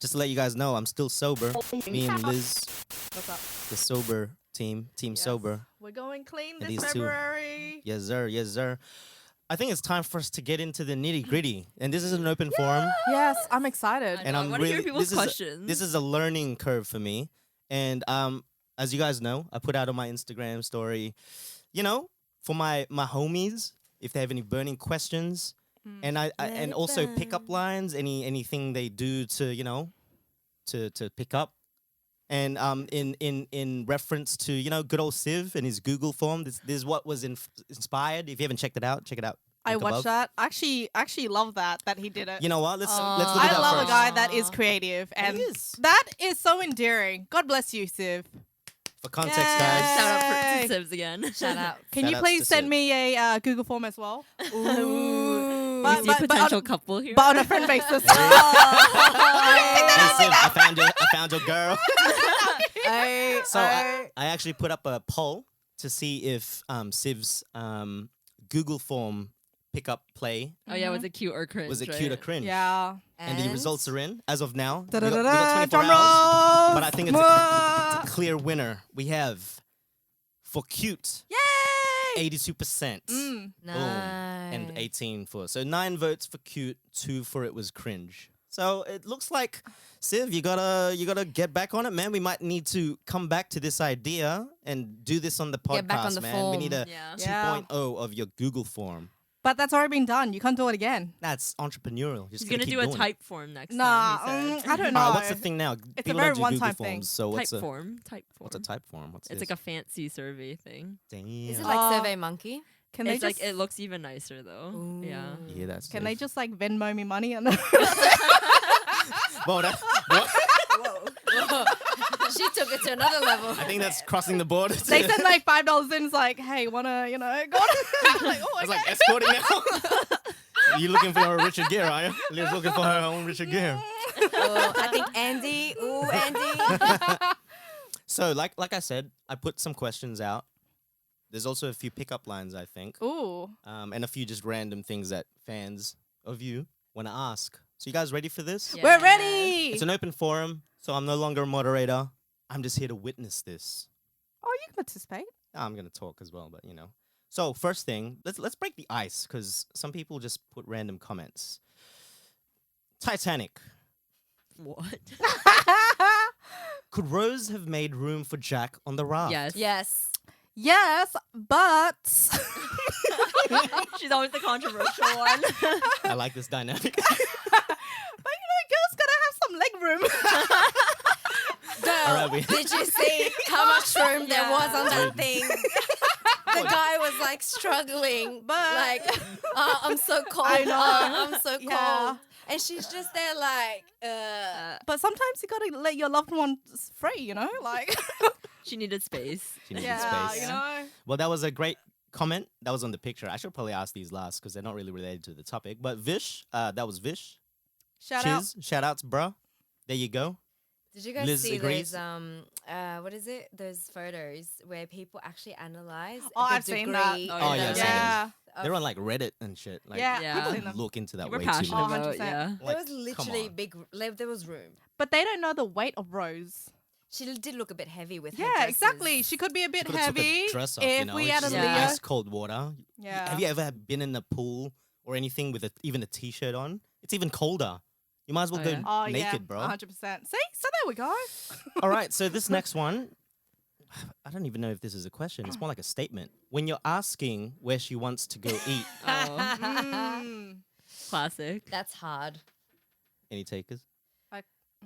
just to let you guys know, I'm still sober. Me and Liz, What's up? the sober team Yes. sober. We're going clean And this these two. February. Yes, sir. Yes, sir. I think it's time for us to get into the nitty gritty, and this is an open forum. Yes, I'm excited. And I'm I want to hear really people's questions. this is a learning curve for me. And as you guys know, I put out on my Instagram story, for my homies, if they have any burning questions, and I and also pickup lines, anything they do to to pick up. And in reference to good old Civ and his Google form, this is what was inspired. If you haven't checked it out, check it out. I Link watched above. that. Actually love that he did it. You know what? Let's look at I that love first. a guy that is creative, and is. that is so endearing. God bless you, Civ. For context, Yay. guys. Shout out Yay. to Sibs again. Shout out. Can Shout you outs please to send Civ. me a Google form as well? Ooh. But- We see a but potential on- couple here. But on a friend basis. Hey, Civ, I found your girl. So I actually put up a poll to see if Civ's Google form pickup play Oh yeah, was it cute or cringe? was it right? cute or cringe? Yeah. And the results are in as of now. We got Da-da-da-da, 24 drum hours, rolls. but I think it's a clear winner. We have for cute Yay! 82%. Mm. Nice. And 18 for. So 9 votes for cute, 2 for it was cringe. So it looks like Civ, you gotta get back on it, man. We might need to come back to this idea and do this on the podcast, Get back on the man. form. We need a Yeah. 2.0 of your Google form. But that's already been done. You can't do it again. That's entrepreneurial. Just He's gonna keep do a doing it. type form next Nah, time. He said. I don't know. What's the thing now? a People very don't do one-time Google thing. forms. So Type what's a form. what's a type form? What's It's this? like a fancy survey thing. Damn. Is it like Survey Monkey? Can they It's just like it looks even nicer though. Yeah. Yeah, that's. can they safe. just like Venmo me money and Well, what? She took it to another level. I think that's crossing the border. they send like $5 in? It's like, hey, wanna go? I'm like, oh, It's okay. like escorting now. You looking for her Richard Gere, are you? Liv's looking for her own Richard Gere. Oh, I think Andy. Ooh, Andy. So, like I said, I put some questions out. There's also a few pickup lines, I think, Ooh. and a few just random things that fans of you want to ask. So, you guys ready for this? Yeah. We're ready. It's an open forum, so I'm no longer a moderator. I'm just here to witness this. Oh, you can participate. I'm gonna talk as well, but So, first thing, let's break the ice because some people just put random comments. Titanic. What? Could Rose have made room for Jack on the raft? Yes. Yes. Yes, but She's always the controversial one. I like this dynamic. girls gotta have some leg room. Girl, All right, did you see how much room there was on that Dude. thing? The guy was like struggling, But- like, oh, I'm so cold. I know. Oh, I'm so cold. Yeah. And she's just there like, But sometimes you gotta let your loved ones free, like She needed space. She needed yeah, space. . Well, that was a great comment. That was on the picture. I should probably ask these last because they're not really related to the topic. But Vish, that was Vish. Shout out. Chiz, shout outs, bruh. There you go. did you guys Liz see agrees. those, what is it? Those photos where people actually analyze Oh, the I've seen degree that. Oh, yeah, of- I've seen Yeah. They're on like Reddit and shit. Like, Yeah, Yeah. I've people seen them. look into that We're way too passionate much. about 100%. yeah. There Like, was come literally on. big, there was room. But they don't know the weight of Rose. She did look a bit heavy with her Yeah, dresses. exactly. She could be a bit Could've took heavy a dress off, if we had a She's Yeah. in Leah. ice cold water. Yeah. Have you ever been in the pool or anything with even a t-shirt on? It's even colder. You might as well Oh, go yeah. Oh, naked, yeah, bro. 100%. See? So there we go. All right, so this next one, I don't even know if this is a question. It's more like a statement. When you're asking where she wants to go eat, Oh, Mm. classic. That's hard. any takers?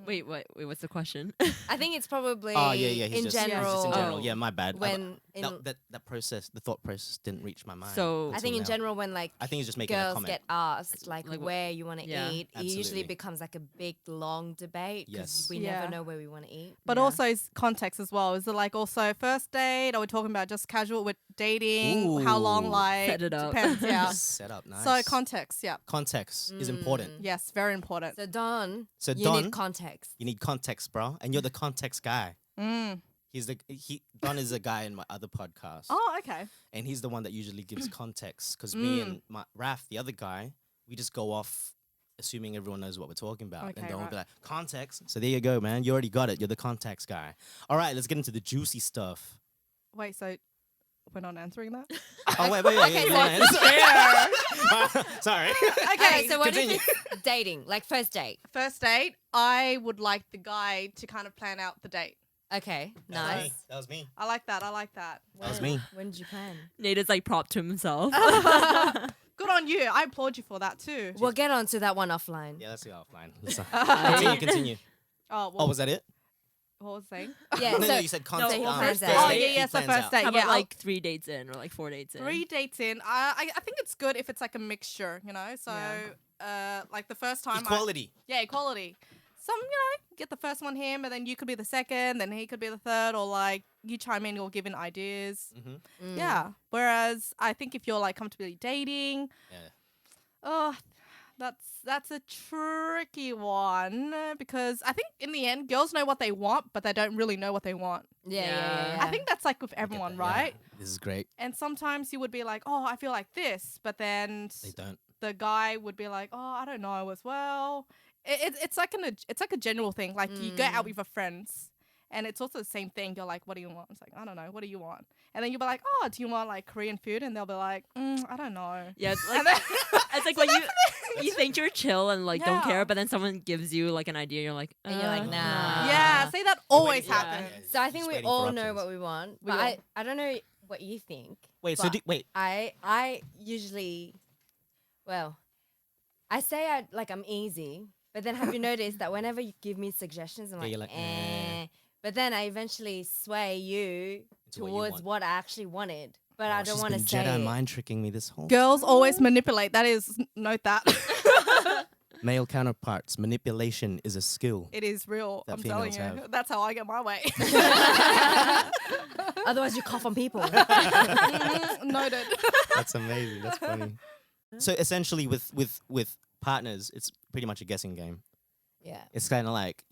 Wait, what's the question? I think it's probably Oh, yeah, he's in just, he's general. just in general. Oh. Yeah, my bad. When in, that process, the thought process didn't reach my mind. So- I until think in now. general when like I think he's just making a girls comment. get asked like Like what- where you want to yeah. eat, it usually Absolutely. becomes like a big long debate because Yes. we Yeah. never know where we want to eat. But Yeah. also it's context as well. Is it like also first date? Are we talking about just casual with dating? How long? Ooh. Like Set it up. depends. Yeah. Set up, nice. So context. Yeah. Context is important. Yes. Very important. So Don, So you Don, need context. you need context, bro, and you're the context guy. Mm. Don is a guy in my other podcast, Oh, okay. and he's the one that usually gives context. Because me and Raf, the other guy, we just go off assuming everyone knows what we're talking about. Okay, And don't right. be like, context. So there you go, man. You already got it. You're the context guy. All right, let's get into the juicy stuff. Wait, so we're not answering that? Oh, wait. Okay, you so wanna answer? Sorry. Okay, so what Continue. if it's dating, like first date? First date, I would like the guy to kind of plan out the date. Okay, That was me. nice. That was me. I like that. I like that. That was me. When did you plan? Nate is like prop to himself. Good on you. I applaud you for that too. We'll get on to that one offline. Yeah, let's go offline. Continue. Oh, well, Oh, was that it? what was I saying? Yeah, No, so you said context. he well, plans first out. Oh, date, yeah, so He plans first out. date. How Yeah, about like 3 dates in or like 4 dates in? 3 dates in. I think it's good if it's like a mixture, you know? So, like the first time. Equality. Yeah, equality. Some, get the first one him, and then you could be the second, then he could be the third, or like you chime in or give in ideas. Mm-hmm. Yeah. Whereas I think if you're like comfortably dating, Yeah. oh, that's a tricky one because I think in the end, girls know what they want, but they don't really know what they want. Yeah. I think that's like with I get everyone, that, yeah. right? This is great. And sometimes you would be like, oh, I feel like this, but then They don't. the guy would be like, oh, I don't know as well. It's like a general thing. Like you go out with your friends, and it's also the same thing. You're like, what do you want? It's like, I don't know. What do you want? And then you'll be like, oh, do you want like Korean food? And they'll be like, I don't know. Yeah, it's like, And then- it's like when you think you're chill and like don't Yeah. care, but then someone gives you like an idea, you're like, And you're like, nah. Yeah, see, that always Yeah. happens. So I think Just we waiting for all know options. what we want, We but all- I don't know what you think. Wait, so but wait. I usually, well, I say I'm easy, but then have you noticed that whenever you give me suggestions, I'm Yeah, like, you're like, eh. But then I eventually sway you Into what you towards want. what I actually wanted, but I don't She's want to been say Jedi it. mind tricking me this whole Girls always manipulate. That is, note that. male counterparts. Manipulation is a skill. It is real. That I'm telling females you. have. That's how I get my way. Otherwise, you cough on people. Noted. That's amazing. That's funny. So essentially, with partners, it's pretty much a guessing game. Yeah. It's kind of like,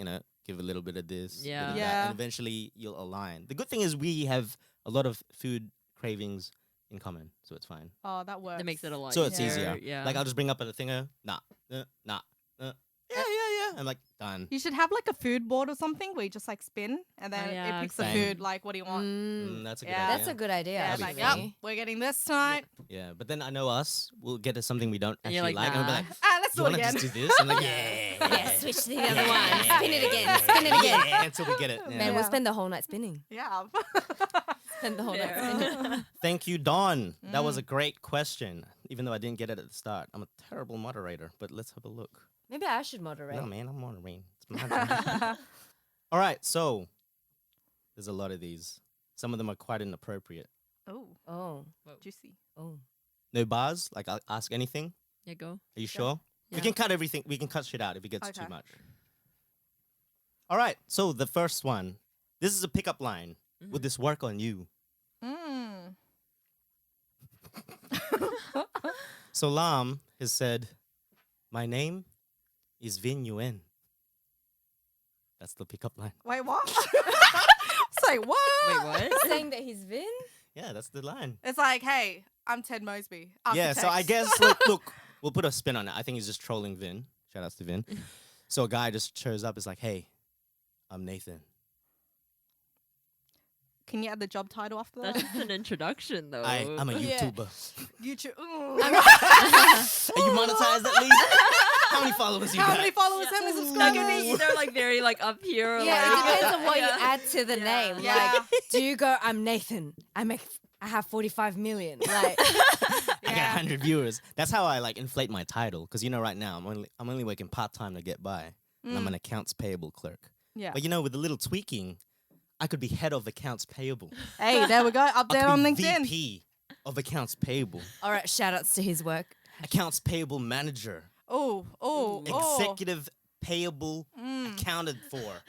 give a little bit of this, Yeah. bit of that, Yeah. and eventually you'll align. The good thing is we have a lot of food cravings in common, so it's fine. Oh, that works. that makes it a lot So it's easier. easier. Yeah. Like I'll just bring up a thinger, yeah. I'm like, done. You should have like a food board or something where you just like spin and then yeah, it picks the Bang. food. Like, what do you want? That's a good Yeah. idea. That's a good idea. Yeah, that'd like, be yep, fun. we're getting this tonight. Yeah, but then I know us. We'll get to something we don't And actually you're like, like, and we'll nah. be like, Ah, let's "You do it want to again. just do this?" I'm like, "Yeah, Yeah, switch to the other one. Spin it again. Spin it again. yeah," until we get it. Yeah. Man, we'll Yeah. spend the whole night spinning. Yeah. Spend the whole night Fair. spinning. Thank you, Dawn. That was a great question. Even though I didn't get it at the start, I'm a terrible moderator. But let's have a look. Maybe I should moderate. No, man, I'm moderating. It's my job. All right, so there's a lot of these. Some of them are quite inappropriate. Oh, Oh, juicy. oh. No bars. Like I'll ask anything. Yeah, go. Are you sure? We Yeah. can cut everything. We can cut shit out if it gets too Okay. much. All right. So the first one. This is a pickup line. Would this work on you? Mm. So Lam has said, "My name is Vin Yuen." That's the pickup line. Wait, what? Say what? Wait, what? Saying that he's Vin? Yeah, that's the line. It's like, hey, I'm Ted Mosby. Yeah. So I Architects. guess look, we'll put a spin on it. I think he's just trolling Vin. Shout outs to Vin. So a guy just shows up. Is like, "Hey, I'm Nathan." Can you add the job title after that? That's just an introduction, though. I'm a Yeah. YouTuber. YouTube. Are you monetized at least? How many followers you How got? many followers? How many Like, subscribers? it's either like very like up here. Or Yeah, like, it depends on what you yeah. add to the name. Yeah. Like, do you go, I'm Nathan. I have 45 million. Like, I got Yeah. 100 viewers. That's how I like inflate my title. Because right now I'm only working part time to get by, and I'm an accounts payable clerk. Yeah. But with a little tweaking, I could be head of accounts payable. Hey, there we go. Up I there could on be LinkedIn. VP of accounts payable, all right, shout outs to his work. accounts payable manager, Oh. executive payable accounted for.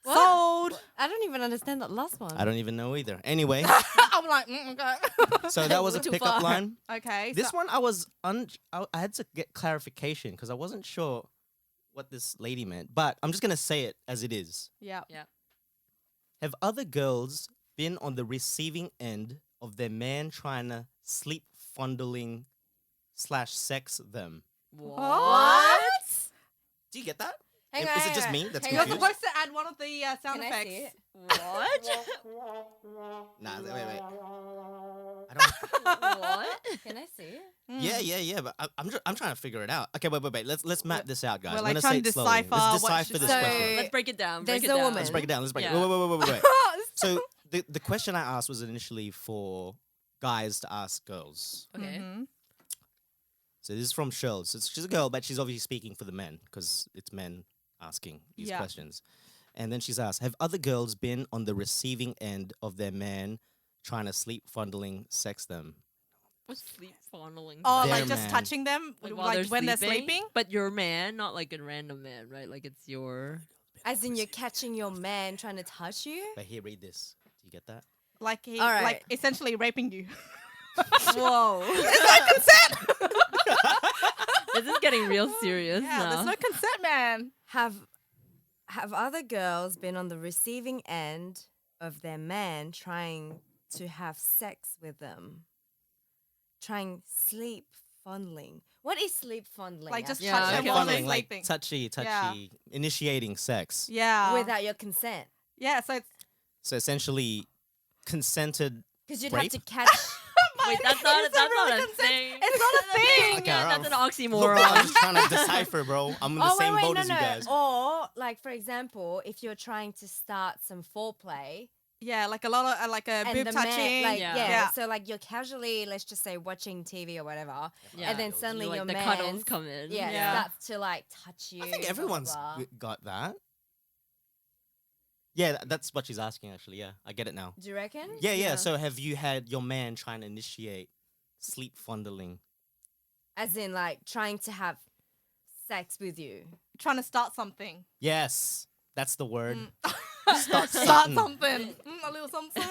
Sold. I don't even understand that last one. I don't even know either. Anyway, I'm like, okay. so that was a Too pickup far. line. Okay. This so- one I was I had to get clarification because I wasn't sure what this lady meant, but I'm just gonna say it as it is. Yeah. Have other girls been on the receiving end of their man trying to sleep fondling / sex them? What? Do you get that? Hang Is on, it hang just on. me that's Hang You're on. confused? supposed to add one of the sound Can I see effects. it? What? Nah, wait. I don't. What? Can I see it? Yeah. But I'm trying to figure it out. Okay, wait. Let's map this out, guys. We're, I'm like, gonna trying say to it slowly. decipher Let's what decipher should this So- question. Let's break it down. There's break it a down. woman. Let's break it down. Yeah. Wait. So the question I asked was initially for guys to ask girls. Okay. Mhm. So this is from Shirl. So she's a girl, but she's obviously speaking for the men because it's men asking these Yeah. questions. And then she's asked, have other girls been on the receiving end of their man trying to sleep fondling sex them? What's sleep fondling? Oh, Their like just man. touching them Like, when they're sleeping? But your man, not like a random man, right? Like it's your. As in, you're catching your man trying to touch you? But here, read this. Do you get that? Like he, All right. like essentially raping you. Whoa. This is getting real serious Yeah, now. there's no consent, man. Have other girls been on the receiving end of their man trying to have sex with them? Trying sleep fondling. What is sleep fondling? Like just actually? Yeah, touch them okay. while they're Fondling, like sleeping. touchy, Yeah. initiating sex. Yeah. without your consent. Yeah, so it's So essentially, consented. Because you'd Rape? have to catch. Wait, that's not a thing. it's not a thing. Okay, Yeah, alright. that's an Look, oxymoron. I'm just trying to decipher, bro. I'm in the same boat as you guys. Or like for example, if you're trying to start some foreplay Yeah, like a lot of like a and boob the touching. man, like Yeah. yeah. Yeah. so like you're casually, let's just say, watching TV or whatever, Yeah. and then suddenly like your the man cuddles come in. starts to like touch you. I think blah, blah, everyone's blah. got that. Yeah, that's what she's asking, actually. Yeah, I get it now. Do you reckon? Yeah. So have you had your man trying to initiate sleep fondling? As in like trying to have sex with you. Trying to start something. Yes, that's the word. Start something. something. A little something.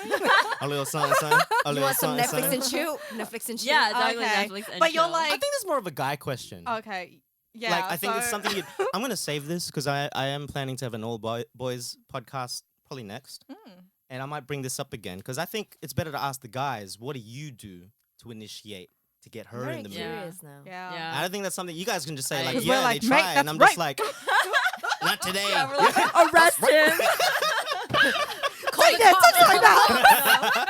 A little something. A You little want some something. Netflix and chill? Netflix and chill. Yeah, exactly. Okay. Netflix and But you're chill. I like, think it's more of a guy question. okay. Yeah. Like I think it's so- something I'm gonna save this because I am planning to have an all boys podcast probably next, and I might bring this up again because I think it's better to ask the guys, what do you do to initiate to get her Very in the mood? curious now. Yeah. Yeah. I don't think that's something you guys can just say like, 'Cause we're yeah, like, they "Mate, try, that's and I'm just rape." like, not today. Yeah, we're like, arrest him. Call the cops like that.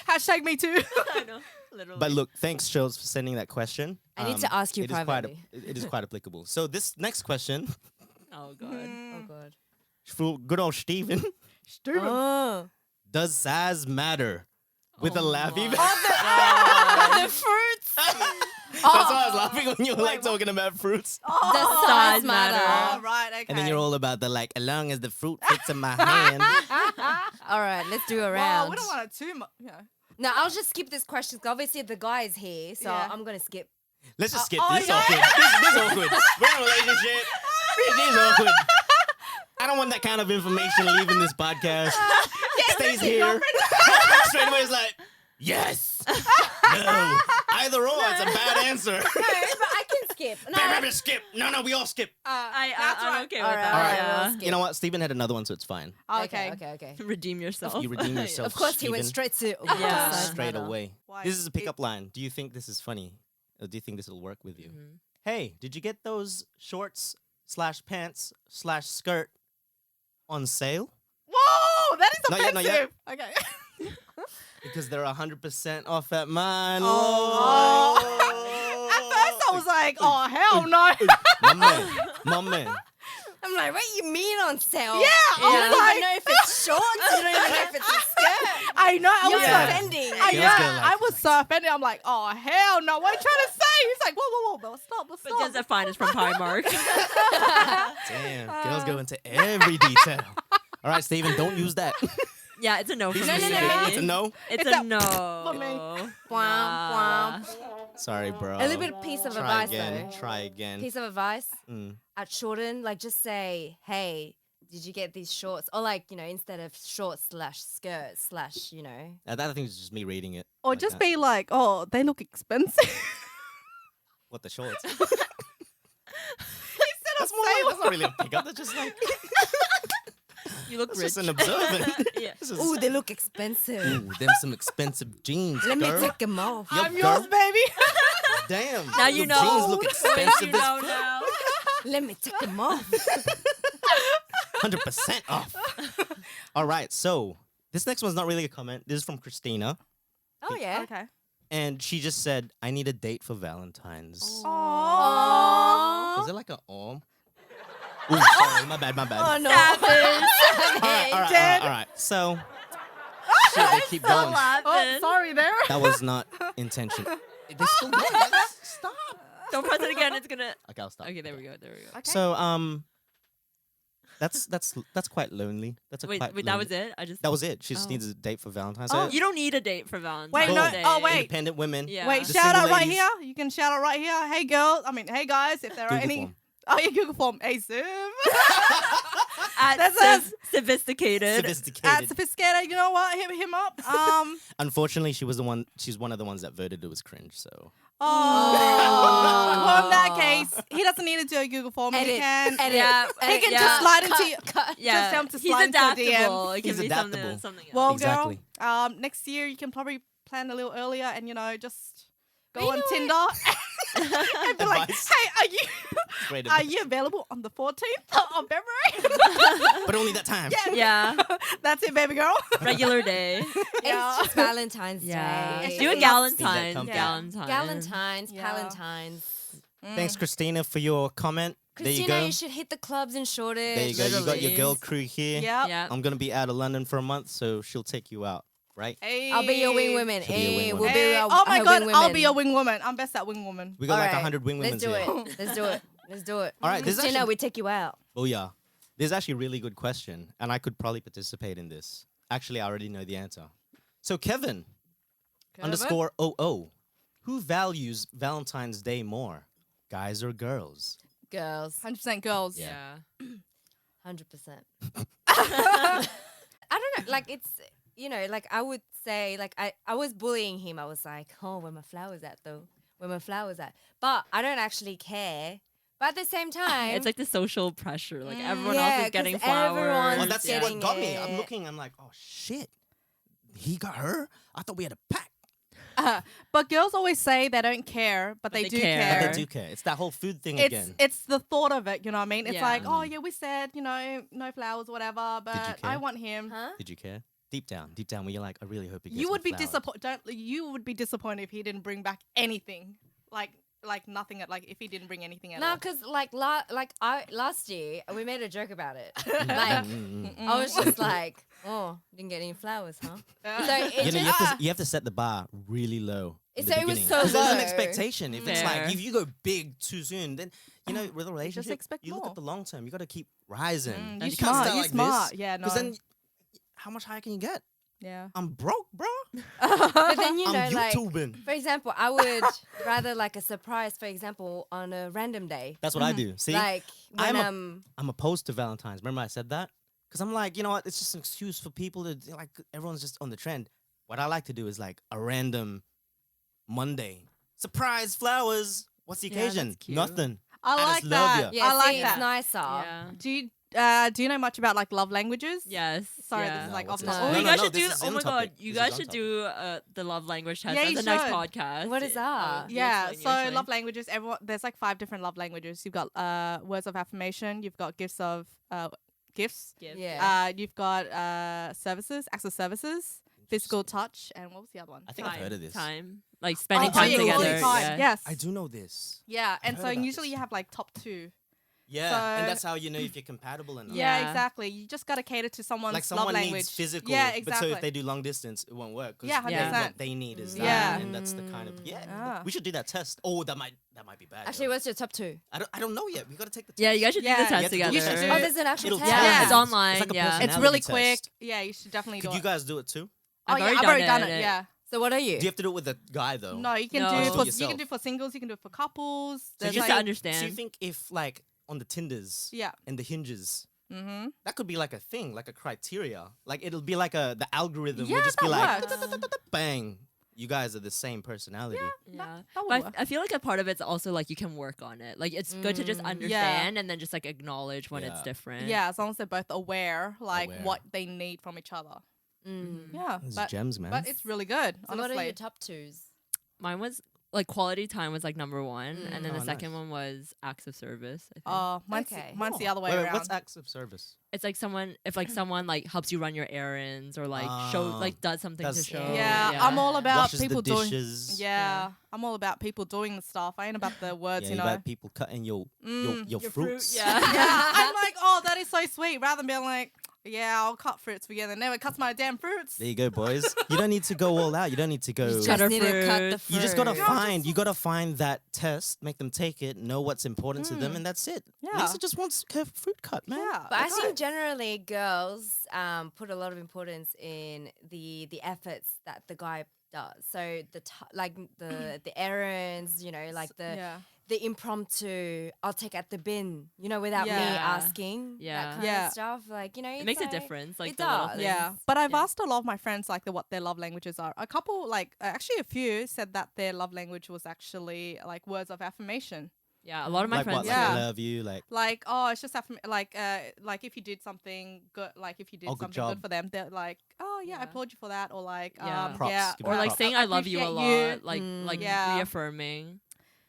Hashtag me too. I know. Literally. But look, thanks, Shirls, for sending that question. I need to ask you it is quite privately. it is quite applicable. So this next question, Oh god. Oh god. for good old Steven, Oh. does size matter? With a laugh, even. The fruits. That's why I was laughing when you were like talking about fruits. The size matter. Oh, right. Okay. And then you're all about the like, as long as the fruit fits in my hand. All right, let's do a Well, round. we don't want it too much. Yeah. No, I'll just skip this question. 'Cause obviously, the guy is here, so Yeah. I'm gonna skip. Let's just skip oh, this. yeah. Awkward. This is awkward. We're in a relationship. This is awkward. I don't want that kind of information leaving this podcast. Stays here. Straight away, it's like, yes. No. Either or, it's a bad answer. No, but I can skip. No, Baby, skip. No, we all skip. That's I'm right. okay All with right, that. all right, yeah. we'll skip. You know what? Stephen had another one, so it's fine. Okay. Okay. Redeem yourself. You redeem yourself. Of course, he went Stephen. straight to Yeah. size Straight matter. away. Why? This is a pickup line. Do you think this is funny? Or do you think this will work with you? Mhm. Hey, did you get those shorts/pants/skirt on sale? Whoa, that is Not yet, offensive. not Okay. Because they're 100% off at mine. Oh. At first, I was like, oh, hell no. My man. I'm like, what you mean on sale? Yeah, You I don't was even like, know if it's shorts. You don't even know if it's a skirt. I know. I You're was Yeah. like, offending. I Girls know. go like- I was so offended. I'm like, oh, hell no. What are you trying to say? He's like, whoa, but stop. But just a fine is from Primark. Damn. Girls go into every detail. All right, Steven, don't use that. Yeah, it's a no for Be me. specific. It's a no? It's It's a a no. for me. Womp, Sorry, bro. A little bit of piece of Try advice, again. though. Try again. Piece of advice Mm. at Shorten, like just say, hey, did you get these shorts? Or like, instead of shorts/skirt/ That I think it's just me reading it. Or like just that. be like, oh, they look expensive. What, the shorts? Instead of That's more saying, like, that's not really a pickup. That's just like, You look that's rich. just an observant. Yeah. This is, Ooh, they look expensive. ooh, them some expensive jeans, Let me girl. take them off. Yup, I'm yours, girl. baby. Damn. Now you your know. jeans look You expensive. know now. Let me take them off. 100% off. All right, so this next one's not really a comment. This is from Christina, Oh yeah. Okay. and she just said, "I need a date for Valentine's." Aww. Is it like an Ooh, sorry, my bad. Oh no. All right. So, shit, they keep going. Oh, sorry there. That was not intentional. They still going. Stop. Don't press it again. It's gonna. Okay, I'll stop. Okay, there we go. Okay. So, that's quite lonely. That's a Wait, quite that was lonely- it. I just. That was it. She just Oh. needs a date for Valentine's. Oh, So, you don't need a date for Valentine's Wait, no- Day. oh, wait. independent women. Yeah. Wait, The shout single out right ladies. here. You can shout out right here. Hey girls. Hey guys. If there are Google any. form. Oh yeah, Google form. Hey Sim. At That says- sophisticated. Sophisticated. Sophisticated. You know what? Hit him up. Unfortunately, she's one of the ones that voted it was cringe. So Well, in that case, he doesn't need to do a Google form. He Edit. can. Edit. Yeah, He can yeah. just slide into. Cut. Yeah, Just tell him to he's slide into a DM. adaptable. It can He's be adaptable. something else. Well, Exactly. girl. Next year you can probably plan a little earlier, and just go You on know Tinder and be like, Advice. "Hey, great, are you available on the 14th of February?" but only that time. Yeah, That's it, baby girl. regular day. Yeah. It's just Valentine's Yeah, It's Day. do a just Galentine's. comfy. Galentine's. Galentine's, Yeah. Palentine's. Thanks, Christina, for your comment. There you Christina, go. you should hit the clubs in Shoreditch. There you go. You got your Literally. girl crew here. Yep. Yeah. I'm gonna be out of London for a month, so she'll take you out, right? Hey. I'll be your wing woman. She'll be your wing Hey, woman. we'll be Hey. our, Oh my our god, wing I'll women. be a wing woman. I'm best at wing woman. We got All like right, 100 wing women Let's do here. it. Let's do it. Let's do it. All right, there's Christina, actually- we take you out. Oh yeah, there's actually a really good question, and I could probably participate in this. Actually, I already know the answer. So Kevin underscore OO, who values Valentine's Day more, guys or girls? Girls. 100% girls. Yeah. 100%. I don't know. Like, it's, like I would say, like, I was bullying him. I was like, oh, where my flowers at, though? Where my flowers at? But I don't actually care. But at the same time, It's like the social pressure. Like everyone Yeah, else is 'cause getting flowers. everyone's Well, that's getting what got me. I'm it. looking. I'm like, oh shit, he got her. I thought we had a pact. But girls always say they don't care, but they they do care. care. But they do care. It's that whole food thing It's again. it's the thought of it, you know what I mean? It's Yeah. like, oh yeah, we said, no flowers, whatever, but I care? want him. huh? Did you care? Deep down, when you're like, I really hope he gets You would me be flowers. disappointed. You would be disappointed if he didn't bring back anything, like nothing. Like if he didn't bring anything at No, all. because last year we made a joke about it. like Mm. I was just like, oh, didn't get any flowers, huh? So it You know, just, you have to set the bar really low. in the So it was beginning. so 'Cause there's an low. expectation. If it's Fair. like if you go big too soon, then with a relationship, expect you look more. at the long term. You got to keep rising. You can't smart. start You like smart. this. Yeah, no. Because then, how much higher can you get? Yeah. I'm broke, bro. but then I'm like, YouTubing. for example, I would rather like a surprise, for example, on a random day. That's what I do. See, Like when I'm opposed to Valentine's. Remember I said that? Because I'm like, you know what? It's just an excuse for people to like. Everyone's just on the trend. What I like to do is like a random Monday surprise flowers. What's the Yeah, occasion? that's cute. Nothing. I just like love that. ya. yeah, I like see, that. it's nicer. Yeah. Do you know much about like love languages? Yes. Sorry, yeah. this is like No, off what's the this? Oh, No, you no, guys no, should this do. is Oh in my topic. god, you This is guys on should do the love language test Yeah, as you the next should. podcast. What is that? You Yeah, explain, you so explain. love languages. Everyone, there's like 5 different love languages. You've got words of affirmation. You've got gifts. Gift. Yeah. You've got services, acts of services, physical touch, and what was the other one? I think I've heard of this. Time. Like spending Oh, time yeah, together. quality time. Yeah. Yes. I do know this. Yeah, and heard so about usually this. you have like top 2. Yeah, So- and that's how you know if you're compatible or not. Yeah, Yeah. exactly. You just gotta cater to someone's Like love someone language. needs physical, Yeah, but exactly. so if they do long distance, it won't work. 'Cause Yeah, they- 100%. what they need is that, Yeah. and that's the kind of Ah. We should do that test. Oh, that might be bad. Actually, though. what's your top 2? I don't know yet. We gotta take the test. Yeah, you guys should Yeah. do the You test have to do together. You should do Oh, it. there's an actual It'll test. tell Yeah, you. it's online. It's like a yeah. personality It's really test. quick. Yeah, you should definitely Could do you it. guys do it too? Oh yeah, I've already done it. Yeah. So what are you? Do you have to do it with a guy though? No, you can No. do Just it do for it yourself. you can do it for singles. You can do it for couples. So There's just like, to understand. So you think if like on the Tinders yeah. and the Hinges, Mm-hmm. that could be like a thing, like a criteria. Like it'll be like the algorithm Yeah, will just be that like works. bang. You guys are the same personality. Yeah. That would But work. I feel like a part of it's also like you can work on it. Like it's good to just understand and then just like acknowledge when it's Yeah. different. Yeah, as long as they're both aware, like Aware. what they need from each other. Mm. Yeah, Those but gems, man. it's really good. So what are honestly. your top 2s? Mine was like quality time was like number one, and then Oh, the second nice. one was acts of service. I think. Oh, mine's Okay. mine's the other way Wait, around. what's acts of service? It's like someone like helps you run your errands or like does something to Does- show. yeah, I'm all about Washes people the doing. dishes. Yeah, I'm all about people doing the stuff. I ain't about the words, Yeah, you you know. got people cutting your Your fruit, fruits. yeah. Yeah, I'm like, oh, that is so sweet. Rather than being like, yeah, I'll cut fruits for you, and then never cuts my damn fruits. There you go, boys. You don't need to go all out. You don't need to go. You just Cutter need to cut the fruit. fruit. You just gotta Yeah, find. You gotta find that test. Make them take it. Know what's important to them, and that's it. Yeah. Lisa just wants her fruit cut, man. Yeah, But I that's think it. generally girls put a lot of importance in the efforts that the guy does. So the errands, you know, like the impromptu, I'll take out the bin, you know, without me Yeah. asking. Yeah. That kind Yeah. of stuff. Like, you know, It it's makes a like- difference. Like it the little does. things. Yeah, but I've Yeah. asked a lot of my friends like what their love languages are. A couple, like actually a few, said that their love language was actually like words of affirmation. Yeah, a lot of my Like friends. what? Yeah. Like I love you. Like Like, oh, it's just like if you did something good, like if you did Oh, good something good job. for them, they're like, oh yeah, I Yeah. applaud you for that, or like, Yeah. Props. yeah, Give Or me like props. saying I love you a lot, appreciate you. like Yeah. reaffirming.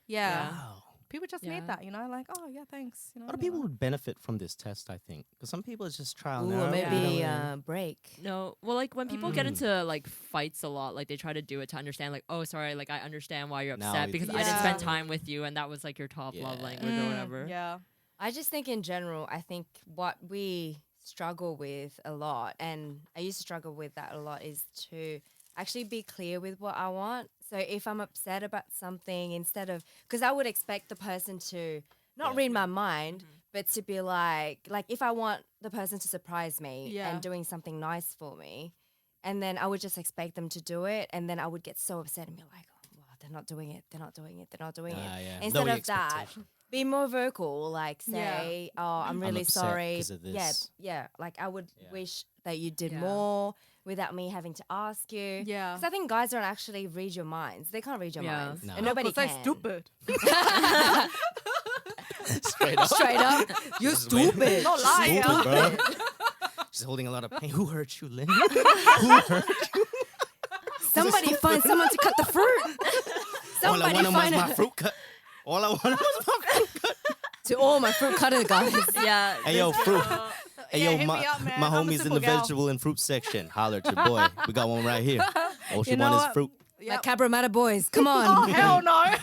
yeah. wow. People just Yeah. need that, you know, like, oh yeah, thanks. You know, A lot of people would benefit from this test, I think, because some people it's just trial and Ooh, error. maybe you know, and- break. No, well, like when people get Mm. into like fights a lot, like they try to do it to understand, like, oh, sorry, like I understand why you're Now upset we because think I didn't it's spend fine. time with you, and that was like your top love Yeah. language or whatever. Yeah. I just think in general, I think what we struggle with a lot, and I used to struggle with that a lot, is to actually be clear with what I want. So if I'm upset about something, instead of, because I would expect the person to not Yeah. read my mind, but to be like if I want the person to surprise me Yeah. and doing something nice for me, and then I would just expect them to do it, and then I would get so upset and be like, oh, wow, they're not doing it, they're not doing it, they're not doing Ah, it. yeah. Instead Lower of that, expectation. be more vocal, like Yeah. say, oh, I'm really upset sorry. 'cause of Yeah, this. yeah. Like I would Yeah. wish that you did Yeah. more without me having to ask you. Yeah. Because I think guys don't actually read your minds. They can't read your Yeah. minds. No. And nobody Because can. they're stupid. Straight up. Straight up. You're Just wait. stupid. Not lying. Stupid, bro. She's holding a lot of pain. Who hurt you, Lynn? Who hurt you? Somebody find someone to cut the fruit. All I Somebody wanted was find my fruit cut. All I wanted was my fruit cut. to all my fruit cutter guys. Yeah. Hey, yo, fruit. Hey, Yeah, yo, hit my, me up, man. my I'm a homie's in simple the gal. vegetable and fruit section. Holler at your boy. We got one right here. All she You know wants is what? fruit. My Cabramatta boys. Come on. Oh hell no.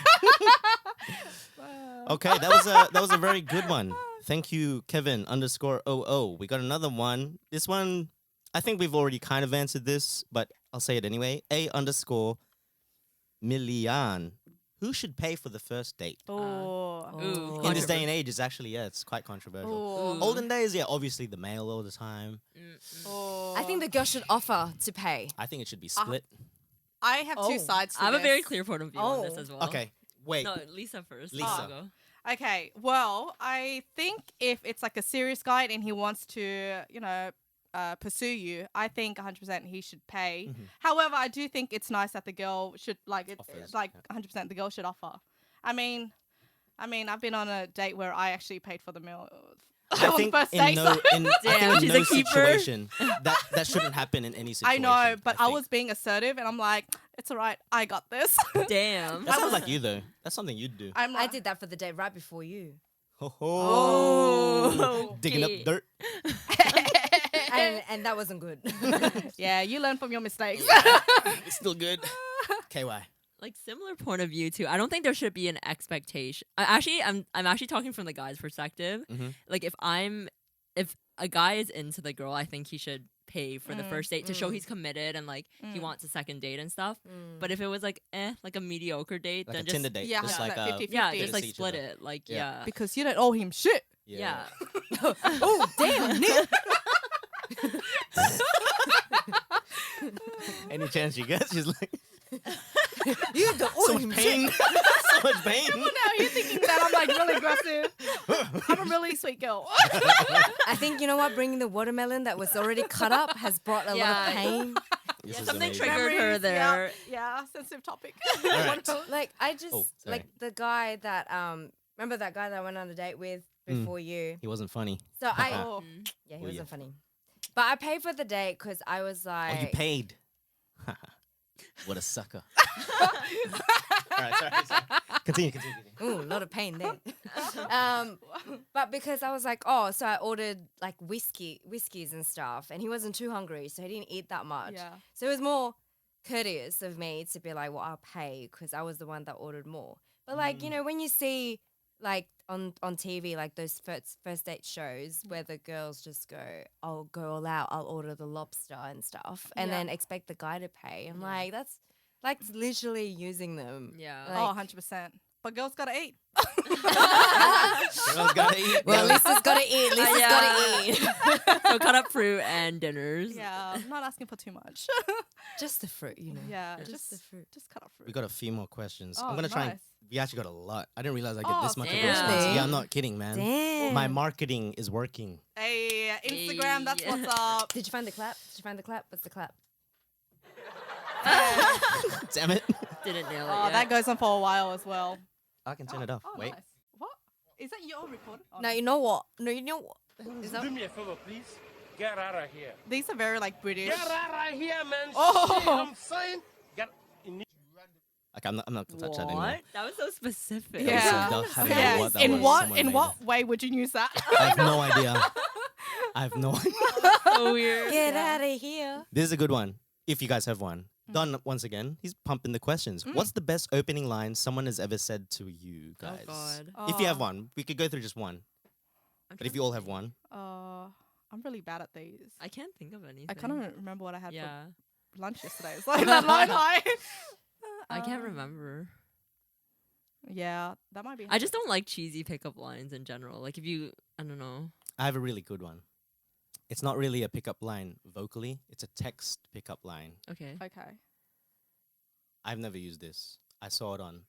Okay, that was a very good one. Thank you, Kevin _00. We got another one. This one, I think we've already kind of answered this, but I'll say it anyway. A_million. Who should pay for the first date? Oh. Ooh, In this day and age, it's actually, it's quite controversial. Oh. Olden days, yeah, obviously the male all the time. Oh. I think the girl should offer to pay. I think it should be split. I have Oh. two sides to I have a very this. clear point of view on this Oh. as well. Okay, wait. No, Lisa first. Lisa. You go. Okay, well, I think if it's like a serious guy and he wants to, you know, pursue you, I think 100% he should pay. Mm-hmm. However, I do think it's nice that the girl should Offers, like yeah. 100% the girl should offer. I mean, I've been on a date where I actually paid for the meal. I on the think first in date, no, so- in, I Damn, think in she's no a keeper. situation that shouldn't happen in any I situation. know, but I think. was being assertive, and I'm like, it's all right, I got this. Damn. That sounds like you though. That's something you'd do. I'm I like, did that for the date right before you. Ho Oh. Digging up Okay. dirt. And that wasn't good. yeah, you learn from your mistakes. It's still good. KY. Like similar point of view too. I don't think there should be an expectation. I'm actually talking from the guy's perspective. Mhm. Like if a guy is into the girl, I think he should pay for the first date to show he's committed and like he wants a second date and stuff. But if it was like like a mediocre date, Like a then just Tinder date. Yeah, Just yeah, like like a 50-50. yeah, Get just to like see each split other. it. Like Yeah. yeah. because you don't owe him shit. Yeah. Oh, damn, Nick. Any chance you get, she's like You don't so owe him much pain. shit. So much pain. Now you're thinking that I'm like really aggressive. I'm a really sweet girl. I think, you know what, bringing the watermelon that was already cut up has brought a lot Yeah. of pain. This is something amazing. triggered her Memories, there. Yeah, sensitive topic. Alright. Like, I just, Oh, sorry. like the guy that, remember that guy that I went on a date with before you? He wasn't funny. So I, Oh. yeah, he Oh, wasn't yeah. funny. But I paid for the date because I was like, Oh, you paid. What a sucker. right, sorry. Continue. Ooh, a lot of pain there. But because I was like, so I ordered like whiskeys and stuff, and he wasn't too hungry, so he didn't eat that much. Yeah. So it was more courteous of me to be like, well, I'll pay because I was the one that ordered more. But like, when you see like on TV, like those first date shows where the girls just go, I'll go all out, I'll order the lobster and stuff, and then expect the guy to pay. I'm like, that's like literally using them. Yeah. Like, 100%. But girls gotta eat. Girls gotta eat. well, Lisa's gotta eat. Lisa's gotta eat. So cut up fruit and dinners. Yeah, I'm not asking for too much. Just the fruit, Yeah, Just the fruit. Just cut up fruit. We got a few more questions. Oh, I'm gonna try and nice. we actually got a lot. I didn't realize I get this much of a damn. response. Really? Yeah, I'm not kidding, man. Damn. My marketing is working. Hey, Instagram, that's Hey. what's up. Did you find the clap? What's the clap? Damn it. Didn't nail it Oh, yet. that goes on for a while as well. I can turn it off. Oh, Wait. nice. What? Is that your recording? Oh, No, you know what? Is that Do me a favor, please. Get out of here. These are very like British. Get out of here, man. Oh. Shit, I'm saying. Get in. Like, I'm not gonna touch that anymore. What? That was so specific. That was Yeah. so dumb. I don't know Yeah. what that In was. what Someone in made what it. way would you use that? I have no idea. I have no idea. So weird. get out of here? This is a good one. If you guys have one. Don, once again, he's pumping the questions. What's the best opening line someone has ever said to you guys? God. If you have one, we could go through just one. I'm But if trying you all to have think. one, I'm really bad at these. I can't think of anything. I kind of remember what I had Yeah. for lunch yesterday. It's like that line high. I can't remember. Yeah, that might be. I just don't like cheesy pickup lines in general. Like if you, I don't know. I have a really good one. It's not really a pickup line vocally. It's a text pickup line. Okay. Okay. I've never used this. I saw it on.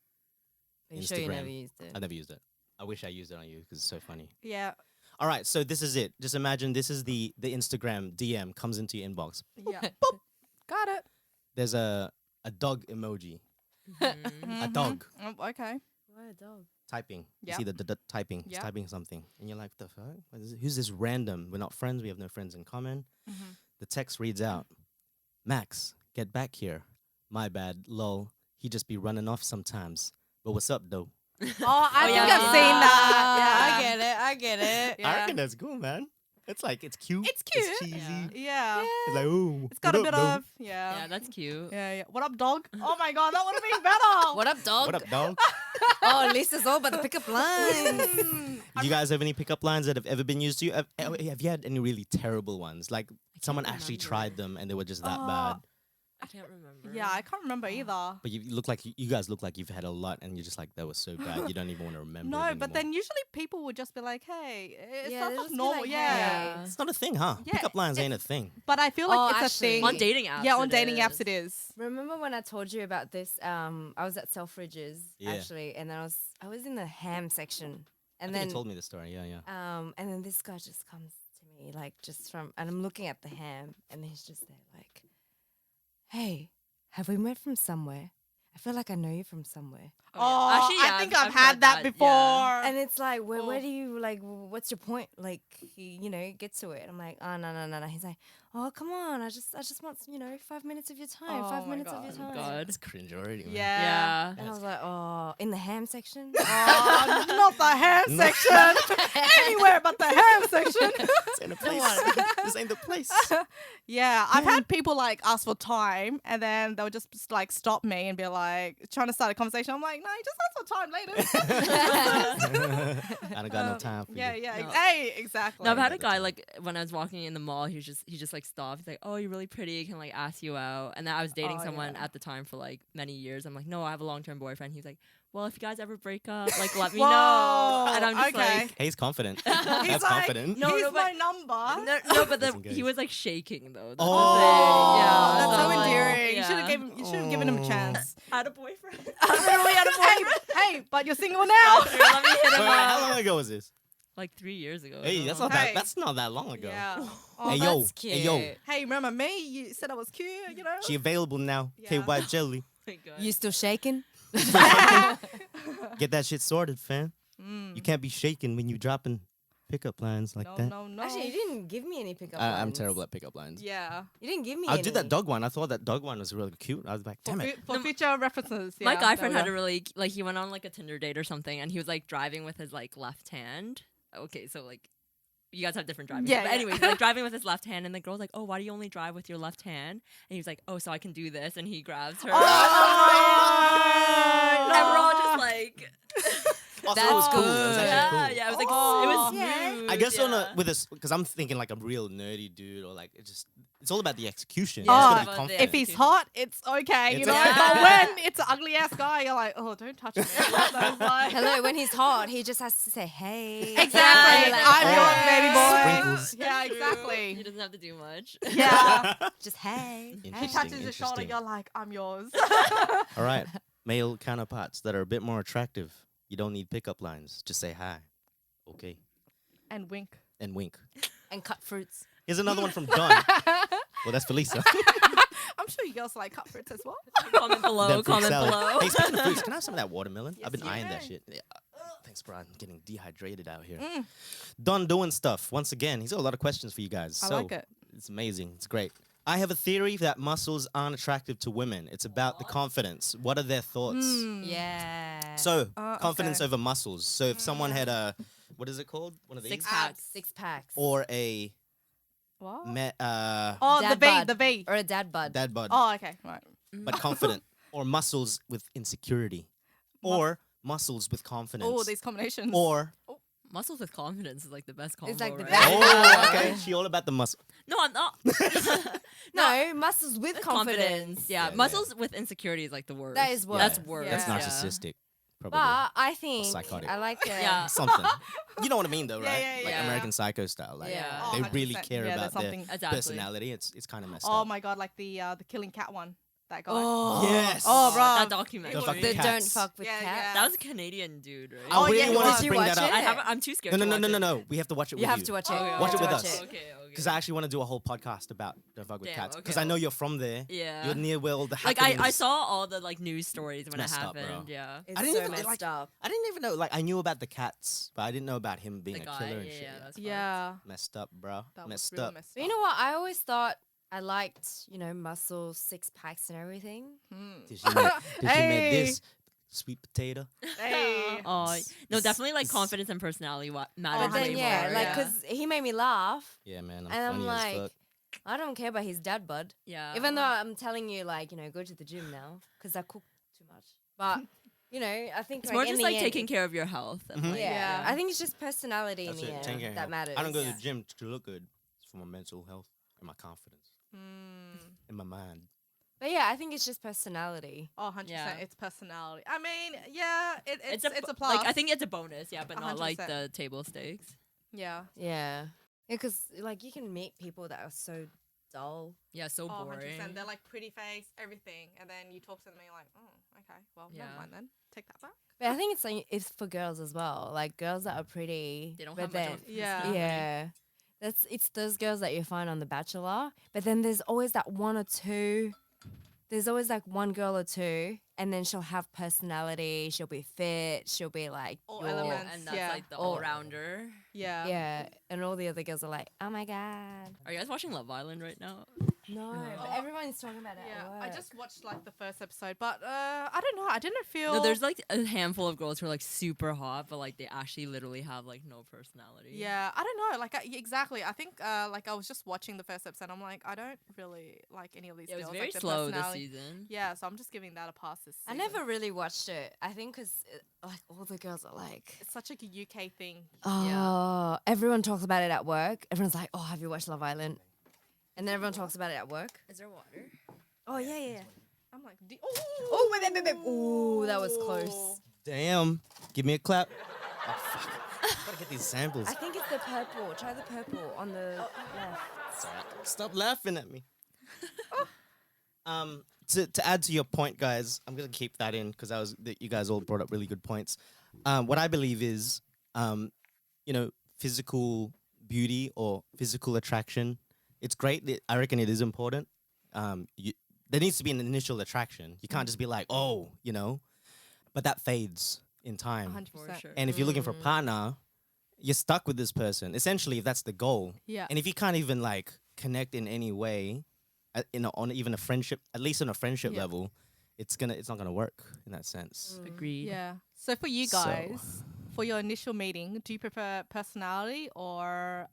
Are you sure you Instagram. never used it? I never used it. I wish I used it on you because it's so funny. Yeah. All right, so this is it. Just imagine this is the Instagram DM comes into your inbox. Yeah. Boop. Got it. There's a dog emoji. Mhm. A dog Okay. Why a dog? typing. You Yeah. see the typing. He's Yeah. typing something. And you're like, the fuck? What is it? Who's this random? We're not friends. We have no friends in common. The text reads out, Max, get back here. My bad, lol. He just be running off sometimes. But what's up, though? Oh, I Oh, think yeah. I've seen that. Yeah. I get it. Yeah. I reckon that's cool, man. It's like, it's cute. It's cute. It's cheesy. Yeah. It's like, ooh. It's got a what bit up, though? of Yeah, yeah. that's cute. Yeah. What up, dog? Oh my god, that would have been better. What up, dog? What up, dog? Oh, Lisa's all about the pickup lines. Mm. Do you guys have any pickup lines that have ever been used to you? Have you had any really terrible ones? Like someone actually remember. tried them and they were just that Oh, bad. I can't remember. Yeah, I can't remember either. But you look like you guys look like you've had a lot, and you're just like that was so bad. You don't even want to remember. No, it but anymore. then usually people would just be like, "Hey, it Yeah, starts they'll off just be normal, like, yeah." "Hey." it's not a thing, huh? Yeah, Pickup lines ain't a thing. But I feel like Oh, it's actually. a thing On dating apps. Yeah, on it dating apps is. it is. Remember when I told you about this? I was at Selfridges Yeah. actually, and then I was in the ham section, I and think then you told me the story. Yeah. and then this guy just comes to me like just from, and I'm looking at the ham, and he's just there like, "Hey, have we met from somewhere? I feel like I know you from somewhere." Oh, Actually, yeah, I think I've I've had heard that that, before. yeah. And it's like, where Oh. do you like? What's your point? Like, he, get to it. I'm like, oh no. He's like, oh come on, I just want 5 minutes of your time. Oh 5 my minutes of your God. time. God. It's cringe already. Man. Yeah. Yeah. And I was like, oh, in the ham section. Oh, not the ham No. section. Anywhere but the ham section. This ain't a place. This ain't the place. Yeah, I've had people like ask for time, and then they'll just like stop me and be like trying to start a conversation. I'm like, no, just ask for time later. I don't got no time for Yeah, you. yeah. No. Hey, exactly. No, I've had a Another guy time. like when I was walking in the mall, he just like stopped. He's like, "Oh, you're really pretty. Can like ask you out?" And then I was dating Oh, someone yeah. at the time for like many years. I'm like, "No, I have a long-term boyfriend." He's like, "Well, if you guys ever break up, like let me know." Whoa, And I'm just okay. like, Hey, he's confident. He's That's like, confident. No, here's no, my but- number. no, but Listen, he guys. was like shaking though. That's Oh. the thing. Yeah, that's so like, endearing. yeah. You should have given him a Oh. chance. I had a boyfriend. Literally had a boyfriend. Hey, but you're single now. Here, let me hit Wait, him how up. long ago was this? Like 3 years ago. I Hey, don't that's know. not that. Hey. That's not that long ago. Yeah. Oh, Hey, yo. that's cute. Hey, yo. Hey, remember me? You said I was cute, you know? She available now. Yeah. KY Jelly. Oh my God. You still shaking? Get that shit sorted, fam. You can't be shaking when you dropping pickup lines like No, that. no, no. Actually, you didn't give me any pickup lines. I'm terrible at pickup lines. Yeah. You didn't give me I'll any. do that dog one. I thought that dog one was really cute. I was like, damn it. For future references. Yeah, My guy there friend we had go. a really like he went on like a Tinder date or something, and he was like driving with his like left hand. Okay, so like you guys have different driving. Yeah, but yeah. anyways, like driving with his left hand, and the girl's like, "Oh, why do you only drive with your left hand?" And he was like, "Oh, so I can do this," and he grabs her. Oh, And we're all just like, Also, it was cool. It was yeah, actually cool. yeah, it was like Oh. it was Yeah. smooth. I guess yeah. on a with this because I'm thinking like a real nerdy dude or like it's all about the execution. Yeah, You just it's gotta about be the confident. If he's hot, it's okay, you It's know. okay. But when it's an ugly ass guy, you're like, oh, don't touch me. Like those, like- Hello, when he's hot, he just has to say, hey. Exactly. Yeah, I'm yeah. yours, baby boy. Sprinkles. Yeah, True. He exactly. doesn't have to do much. Yeah. Just hey. He Interesting, touches your shoulder, interesting. you're like, I'm yours. All right, male counterparts that are a bit more attractive. You don't need pickup lines. Just say hi. Okay, And wink. and wink. And cut fruits. Here's another one from Don. Well, that's Felisa. I'm sure you girls like cut fruits as well. Comment below. Them fruit Comment salad. below. Hey, speaking of fruits, can I have some of that watermelon? I've been Yes, you eyeing that may. shit. Yeah. Thanks, bro. I'm getting dehydrated out here. Mm. Don doing stuff. Once again, he's got a lot of questions for you guys. I so like it. It's amazing. It's great. I have a theory that muscles aren't attractive to women. It's about the confidence. What are their thoughts? Yeah. So, Uh, confidence okay. over muscles. So, if someone had a, what is it called? One of these? 6 packs. 6 packs. Or a What? Oh, Dad the V, bod. the V. Or a dad bud. dad bod, Oh, okay, right. but confident. Or muscles with insecurity. Or muscles with confidence. Oh, these combinations. Or Muscles with confidence is like the best combo. It's like the right? best. oh, okay. She all about the muscle. No, I'm not. No, muscles with confidence. Yeah, Yeah, muscles with insecurity is like the worst. That is worse. That's Yeah. worse. That's Yeah. narcissistic. Probably. But I think psychotic. I like the Yeah. Something. You know what I mean, though, Yeah, right? yeah, Like yeah. American Psycho style. Like Yeah. Oh, they really 100%. care Yeah, about there's their something. Exactly. personality. It's kind of messed Oh up. my god, like the killing cat one. That guy. Oh Yes. Oh, bro. that documentary. The fucking the cats. don't fuck with Yeah, cats. yeah. That was a Canadian dude, right? I Oh, really yeah, wanted did to you bring watch that up. it? I haven't. I'm too scared. No, to no, no, watch no, no, it. no. We have to watch it You with have you. to watch it. Okay, You Watch have it to with watch us. Okay, okay. Because I actually want to do a whole podcast about Don't Fuck with Damn, Cats. okay. Because I know you're from there. Yeah. You're near where all the Like happenings. I saw all the like news stories when it messed up, bro. happened. Yeah. It's I didn't so even, messed like, up. I didn't even know. Like I knew about the cats, but I didn't know about him being The a guy. killer and Yeah, shit. yeah, that's fucked. Yeah. Messed up, bro. That was Messed real up. messed But you know what? I always thought I liked, muscle, 6 packs and everything. Did she make Hey. this sweet potato? Hey. Oh no, definitely like confidence and personality matters But But way then, yeah, more. like, yeah. because he made me laugh. Yeah, man. I'm And I'm funny like, as fuck. I don't care about his dad bud. yeah. Even though I'm telling you, like, go to the gym now because I cook too much. But, I think it's more in just the like end, taking care of your health. And, Mhm. like, Yeah. Yeah. I think it's just personality That's in the it. Taking care of end that health. matters. I don't go to Yeah. the gym to look good. It's for my mental health and my confidence Mm. and my mind. But yeah, I think it's just personality. Oh, 100%. Yeah. It's personality. I mean, yeah, it's It's a a plus. like I think it's a bonus, yeah, but not like 100%. the table stakes. Yeah. Yeah. Because, like, you can meet people that are so dull. Yeah, so Oh, boring. 100%. They're like pretty face, everything. And then you talk to them and you're like, oh, okay. Well, never Yeah. mind then. Take that back. But I think it's for girls as well. Like, girls that are pretty. They don't but have much then- of Yeah. personality. Yeah. It's those girls that you find on The Bachelor. But then there's always that one or two. There's always like one girl or two, and then she'll have personality. She'll be fit. She'll be like All your- elements. And that's Yeah. like the All- all rounder. Yeah. Yeah, and all the other girls are like, oh my god, Are you guys watching Love Island right now? no. No. But everyone's talking about it. at Yeah, I work. just watched like the first episode, but I don't know. I didn't feel. No, there's like a handful of girls who are like super hot, but like they actually literally have like no personality. Yeah, I don't know. Like exactly. I think like I was just watching the first episode. I'm like, I don't really like any of these Yeah, it was girls. very like, their slow this personality. season. Yeah, so I'm just giving that a pass this I season. never really watched it. I think because like all the girls are like, It's such like a UK thing. oh, everyone talks about it at work. Everyone's like, oh, have you watched Love Island? And then everyone talks about it at work. Is there water? Oh yeah. I'm like, Oh, wait. Ooh, that was close. Damn. Give me a clap. Oh, fuck. Gotta get these samples. I think it's the purple. Try the purple on the left. Sorry. Stop laughing at me. To add to your point, guys, I'm gonna keep that in because you guys all brought up really good points. What I believe is, physical beauty or physical attraction. It's great. I reckon it is important. There needs to be an initial attraction. You can't just be like, but that fades in time. 100%. For sure. And if you're looking for a partner, you're stuck with this person. Essentially, if that's the goal. Yeah. And if you can't even like connect in any way, on even a friendship, at least on a friendship Yeah. level, it's not gonna work in that sense. Agreed. Yeah. So for you So- guys, for your initial meeting, do you prefer personality or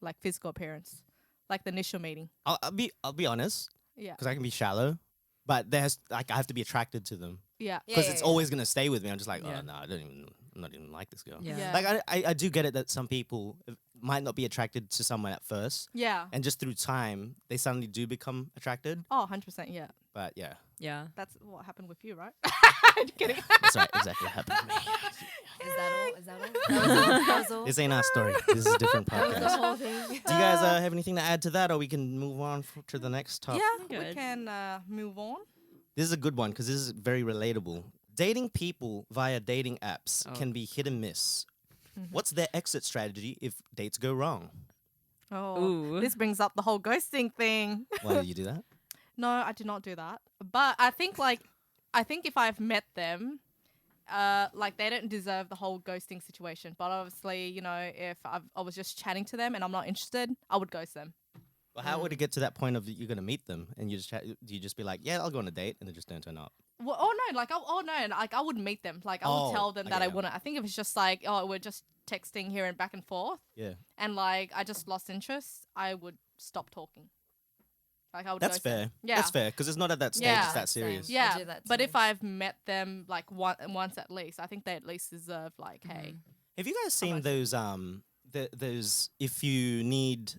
like physical appearance, like the initial meeting? I'll be honest, Yeah. because I can be shallow, but I have to be attracted to them Yeah. because it's always gonna stay with me. I'm just like, Yeah. oh no, I'm not even like this girl. Yeah. Yeah. Like I do get it that some people might not be attracted to someone at first, Yeah. and just through time they suddenly do become attracted. Oh, 100%. Yeah. But yeah, Yeah. That's what happened with you, right? Just kidding. that's right, exactly what happened to me. Is that all? Is that all? That was all. This ain't our story. This is a different That was the podcast. whole thing. Do you guys have anything to add to that, or we can move on to the next topic? Yeah, we Good. can move on. This is a good one because this is very relatable. Dating people via dating apps Oh. can be hit and miss. Mm-hmm. What's their exit strategy if dates go wrong? Oh, Ooh. this brings up the whole ghosting thing. Why did you do that? No, I did not do that. But I think if I've met them, like they don't deserve the whole ghosting situation. But obviously, you know, if I was just chatting to them and I'm not interested, I would ghost them. Well, how would it get to that point of you're gonna meet them and you just do you just be like, yeah, I'll go on a date, and they just don't turn up? Well, I would meet them. Like I would tell them that I okay. wouldn't. I think if it's just like, oh, we're just texting here and back and forth, Yeah, and like I just lost interest, I would stop talking. Like I would. that's ghost them. fair. Yeah. That's fair because it's not at that stage. Yeah. It's that Same. serious. Yeah, do that but too. if I've met them like once at least, I think they at least deserve like, hey, Have you guys seen those those if you need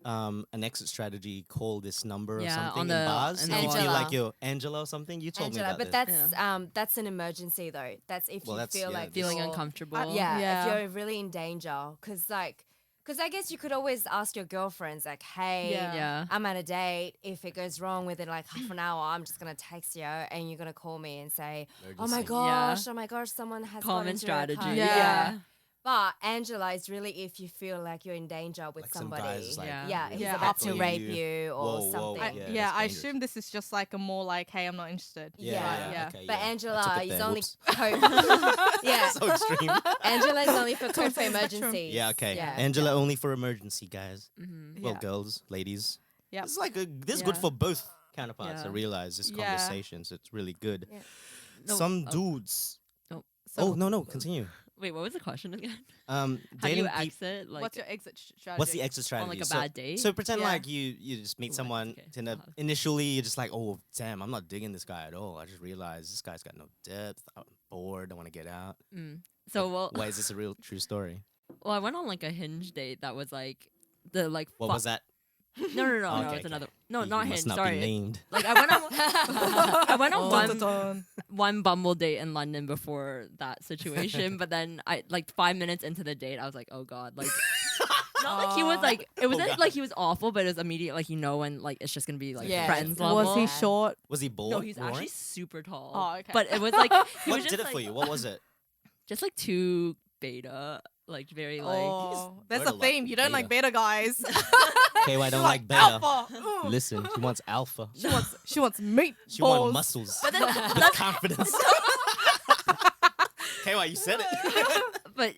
an exit strategy, call this number or Yeah, something on in the- bars? in If the you feel Angela. like you're Angela or something, you told Angela, me but about this. that's an emergency though. That's if Well, you that's- feel yeah, like Feeling you're- uncomfortable. Yeah, Yeah. if you're really in danger, because I guess you could always ask your girlfriends like, hey, Yeah. Yeah. I'm at a date. If it goes wrong within like half an hour, I'm just gonna text you and you're gonna call me and say, oh my Emergency. gosh, someone has got Common into your car." strategy. Yeah. But Angela is really if you feel like you're in danger with Like some somebody. guys is like, Yeah. He's Yeah, about to absolutely. rape you or Whoa, whoa, something. I, yeah, yeah, that's I dangerous. assume this is just like a more like, hey, I'm not interested. Yeah. Yeah. Okay, But yeah. I took Angela it is there. only Whoops. yeah. So extreme. Angela is only for code for Spectrum. emergencies. Yeah, okay. Yeah. Angela only for emergency, guys. Mm-hmm. Well, Yeah. girls, ladies. Yep. This is like this is good Yeah. for both counterparts. I Yeah. realize this Yeah. conversation, so it's really good. Yeah. No, Some oh. dudes. So Oh no, continue. Wait, what was the question again? Um, How do you dating peop- exit? Like, what's your exit strategy? What's the exit strategy? on like a So- bad date? So pretend Yeah. like you just meet Ooh, someone. okay. And, initially, you're just like, oh damn, I'm not digging this guy at all. I just realized this guy's got no depth. I'm bored. I want to get out. So well, Why is this a real true story? well, I went on like a Hinge date that was like the like. What was that? No, Okay, it's okay. another. No, You not must Hinge. not Sorry. be named. Like I went on. I went on Dun, dun, dun. one Bumble date in London before that situation, but then I like 5 minutes into the date, I was like, oh god, like. Not like he was like it wasn't God. like he was awful, but it was immediate like when like it's just gonna be like Yeah. friends level. Was he short? Was he bored? No, he's Warren? actually super tall. Oh, okay. But it was like he What was just did it like, for you? What was it? just like too beta, like very like Oh, there's Word a a lot. theme. You don't like beta guys. Okay, I don't You like beta. alpha. Ooh. Listen, she wants alpha. She wants meat. She wants balls. muscles But then with confidence. Okay, why you said it? but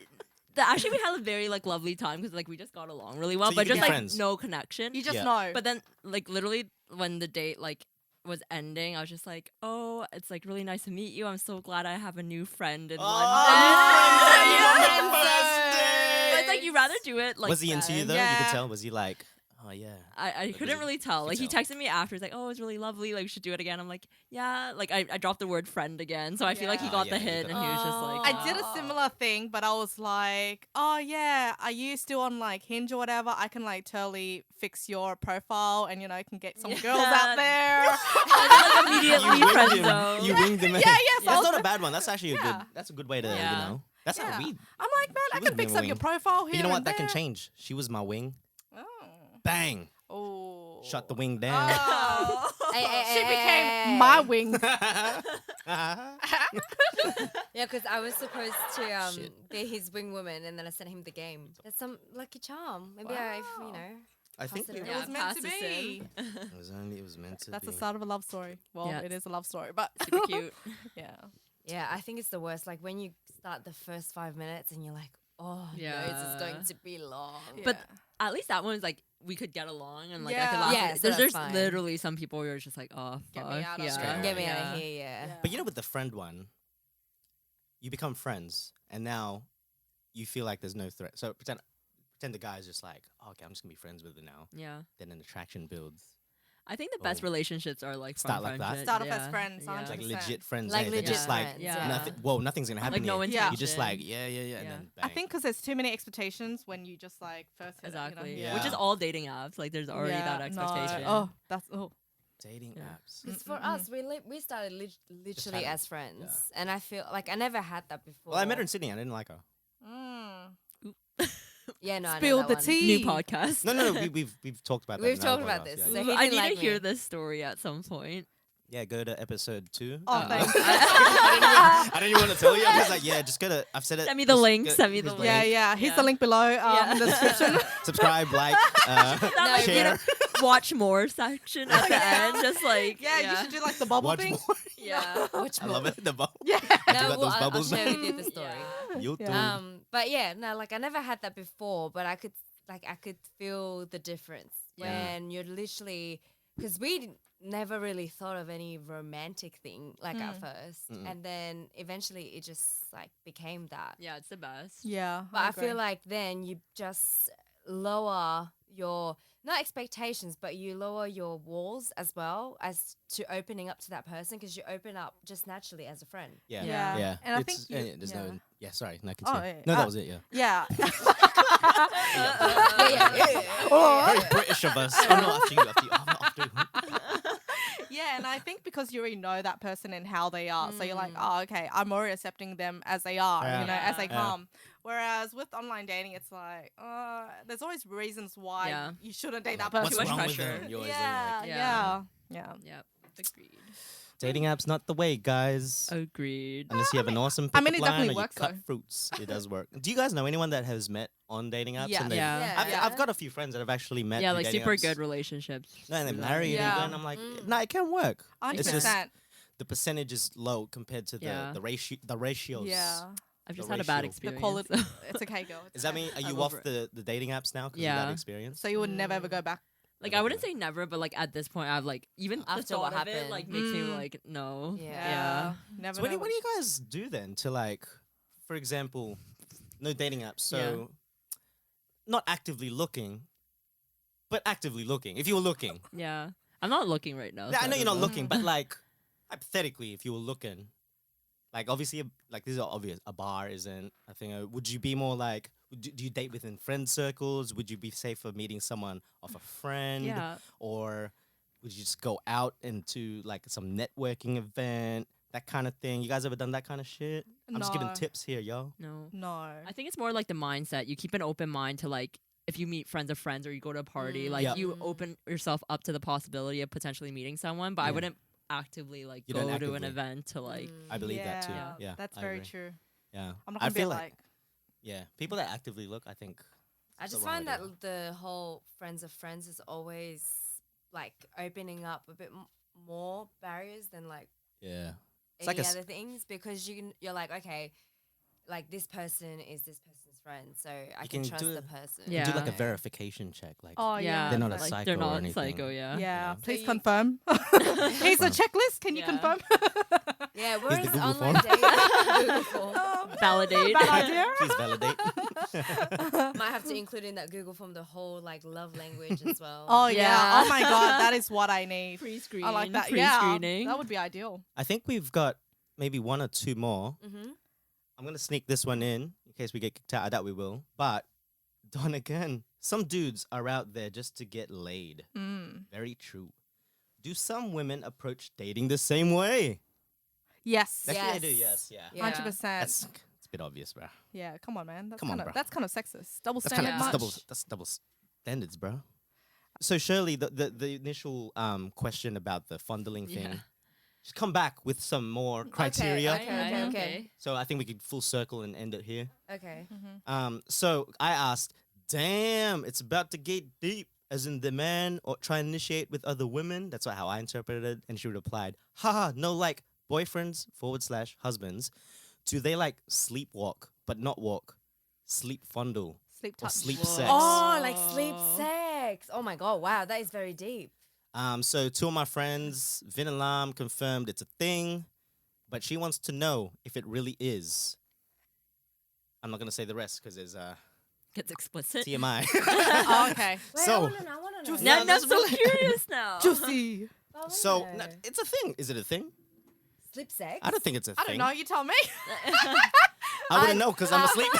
actually we had a very like lovely time because like we just got along really well, So but you just became like friends? no connection. You just Yeah. know. But then like literally when the date like was ending, I was just like, oh, it's like really nice to meet you. I'm so glad I have a new friend in London. Oh, But it's like you rather do it like was he into you then. though? You Yeah. could tell. Was he like, oh yeah? I was couldn't he- really tell. you Like he tell. texted me after. He's like, "Oh, it's really lovely. Like we should do it again." I'm like, "Yeah." Like I dropped the word friend again, so I feel like he Yeah. got Oh, the yeah, you hit, got- and he was just like, I did a similar thing, but I was like, oh yeah, are you still on like Hinge or whatever? I can like totally fix your profile and I can get some girls Yeah. out there. like, immediately You friend winged him. zone. You winged him. Yeah, yes, I That's was not a bad one. That's actually a Yeah. good. That's a good way to Yeah. That's Yeah. how we. I'm like, man, I was can fix being up your winged. profile here. But you know what? and That can there. change. She was my wing. Oh. Bang. Oh. Shut the wing down. Oh. she Hey. became my wing. Yeah, because I was supposed to Shit. be his wing woman, and then I sent him the game. That's some lucky charm. Maybe Wow. I think Pass it we- It Yeah, was meant to pass us be. it was meant to That's be. the start of a love story. Well, Yeah. it is a love story, but Super cute. yeah. Yeah, I think it's the worst. Like when you start the first 5 minutes and you're like, oh, no, this is Yeah. going to be long. But at least that one's like we could get along and like I Yeah. could laugh. Yeah, at- so there's that's fine. literally some people where it's just like, oh Get fuck, me out of yeah, here. Get me out yeah. of here, yeah. But you know, with the friend one, you become friends, and now you feel like there's no threat. So pretend the guy's just like, oh, okay, I'm just gonna be friends with her now. Yeah. Then an attraction builds. I think the best Oh. relationships are like Start from like that? friendships, Start off yeah. as friends, Yeah. 100%. Like legit friends. Like eh? They're legit just like friends, yeah. nothing. Whoa, nothing's gonna happen. Like no here. intention. You're just like yeah, and Yeah. then I bang. think because there's too many expectations when you just like first hit Exactly. It, Yeah. Which is all dating apps. Like there's already that no. expectation. Oh, that's dating Yeah. apps. Because for us, we started literally had it, as friends, and I feel like I never had that before. Well, I met her in Sydney. I didn't like her. Yeah, no, I know Spill that the one. tea. New podcast. No. We've talked about that. We've in other talked about podcasts, this. yeah, So yeah. he I didn't need like to hear me. this story at some point. Yeah, go to episode 2. Oh, thanks. I didn't even want to tell you. I'm just like, yeah, just go to. I've said it. Send me the just link, go- send me the here's link. Yeah. Here's Yeah. the link below Yeah. in the description. Subscribe, like, That, like, you know, share. watch more section at the end. Just like yeah, you should do like the bubble Watch thing. more. Yeah. Watch I love it. The bubble. Yeah. You got No, those well, I'll bubbles. share with you the story. You too. Yeah. But yeah, no, like I never had that before, but I could feel the difference when you're literally because we never really thought of any romantic thing like at first, and then eventually it just like became that. Yeah, it's the best. Yeah. But I feel like then you just lower your not expectations, but you lower your walls as well as to opening up to that person because you open up just naturally as a friend. Yeah. Yeah. Yeah. And I It's- think you- there's yeah. no. Yeah. Sorry. No. Continue. yeah. No, that was it. Yeah. Yeah. Very British of us. Oh no, after you. After you. Oh, no, after you. Yeah, and I think because you already know that person and how they are, so you're like, oh, okay, I'm already accepting them as they are, Yeah. you know, as they Yeah. come. Whereas with online dating, it's like, there's always reasons why Yeah. you shouldn't date that What's person. much wrong with pressure. them? You're always Yeah, like, yeah. Yep. Agreed. dating apps not the way, guys. Agreed. Unless you have an awesome I pickup mean, it line definitely or you works, cut though. fruits, it does work. Do you guys know anyone that has met on dating apps? Yeah. And they've- Yeah. I've got a few friends that have actually met. Yeah, through like dating super apps. good relationships. No, and they're through that. married Yeah. even. I'm like, no, it can work. It's just 100%. the percentage is low compared to Yeah. the ratios. Yeah. I've just The had a bad ratio. The experience. quality. so- It's okay, girl. It's Does that okay. mean are I'm you off over the dating apps now because of Yeah. that experience? So you would never ever go back? Like I wouldn't say never, but like at this point, I've like even the After what thought of it happened. like makes me like no. Yeah. Never. So what know do you guys do then to like, for example, no dating apps? So Yeah. not actively looking, but actively looking. If you were looking, Yeah. I'm not looking right now. Yeah, so I know you're don't not looking, but like hypothetically, if you were looking, like obviously, like this is obvious. A bar isn't a thing. Would you be more like? Do you date within friend circles? Would you be safer meeting someone off a friend? Yeah. Or would you just go out into like some networking event, that kind of thing? You guys ever done that kind of shit? I'm just giving No. tips here, yo. No. No. I think it's more like the mindset. You keep an open mind to like if you meet friends of friends or you go to a party, like Yeah. you open yourself up to the possibility of potentially meeting someone. But I Yeah. wouldn't actively like You go don't to an actively. event to like I believe that too. Yeah, Yeah, that's I very agree. true. Yeah, I'm not I gonna be feel like, yeah, people that actively look, I think. I it's the just wrong find that idea. the whole friends of friends is always like opening up a bit more barriers than like Yeah, it's any like a other things because you're like, okay, like this person is this person's friend, so I You can can trust do the it. person. you do like a Yeah. verification check, like oh yeah, They're not a like- psycho they're or not anything. psycho. Yeah. Yeah, Yeah. please So you- confirm. Here's a checklist. Can you Yeah. confirm? Yeah, the whereas Google online form. dating, Google form. Validate. Bad idea. please validate. Might have to include in that Google form the whole like love language as well. Oh yeah. Yeah. Oh my god, that is what I need. Pre-screen. I like that. Yeah, Pre-screening. that would be ideal. I think we've got maybe one or two more. Mm-hmm. I'm gonna sneak this one in case we get kicked out. I doubt we will. But then again, some dudes are out there just to get laid. Mm. Very true. Do some women approach dating the same way? Yes. Actually, I do. Yes. Yes, yeah. Yeah. 100%. That's it's a bit obvious, bro. Yeah, come on, man. That's Come on, kind of bro. that's kind of sexist. Double That's standard kind Yeah. of much. that's double standards, bro. So Shirley, the initial question about the fondling thing, Yeah. just come back with some more criteria. Okay. So I think we could full circle and end it here. Okay. So I asked, damn, it's about to get deep, as in the man or try and initiate with other women. That's how I interpreted it. And she replied, haha, no, like boyfriends / husbands. Do they like sleepwalk but not walk? sleep fondle Sleep or touch. sleep Whoa. sex. Oh, like sleep sex. Oh my god, wow, that is very deep. So two of my friends, Vin and Lam, confirmed it's a thing, but she wants to know if it really is. I'm not gonna say the rest because there's Gets explicit. TMI. Oh, okay. Wait, So- I wanna know. Juicy. Now Yeah, I'm that's so really- curious now. Juicy. I wanna So know. it's a thing. Is it a thing? Sleep sex? I don't think it's a I thing. don't know. You tell me. I wouldn't know because I'm asleep.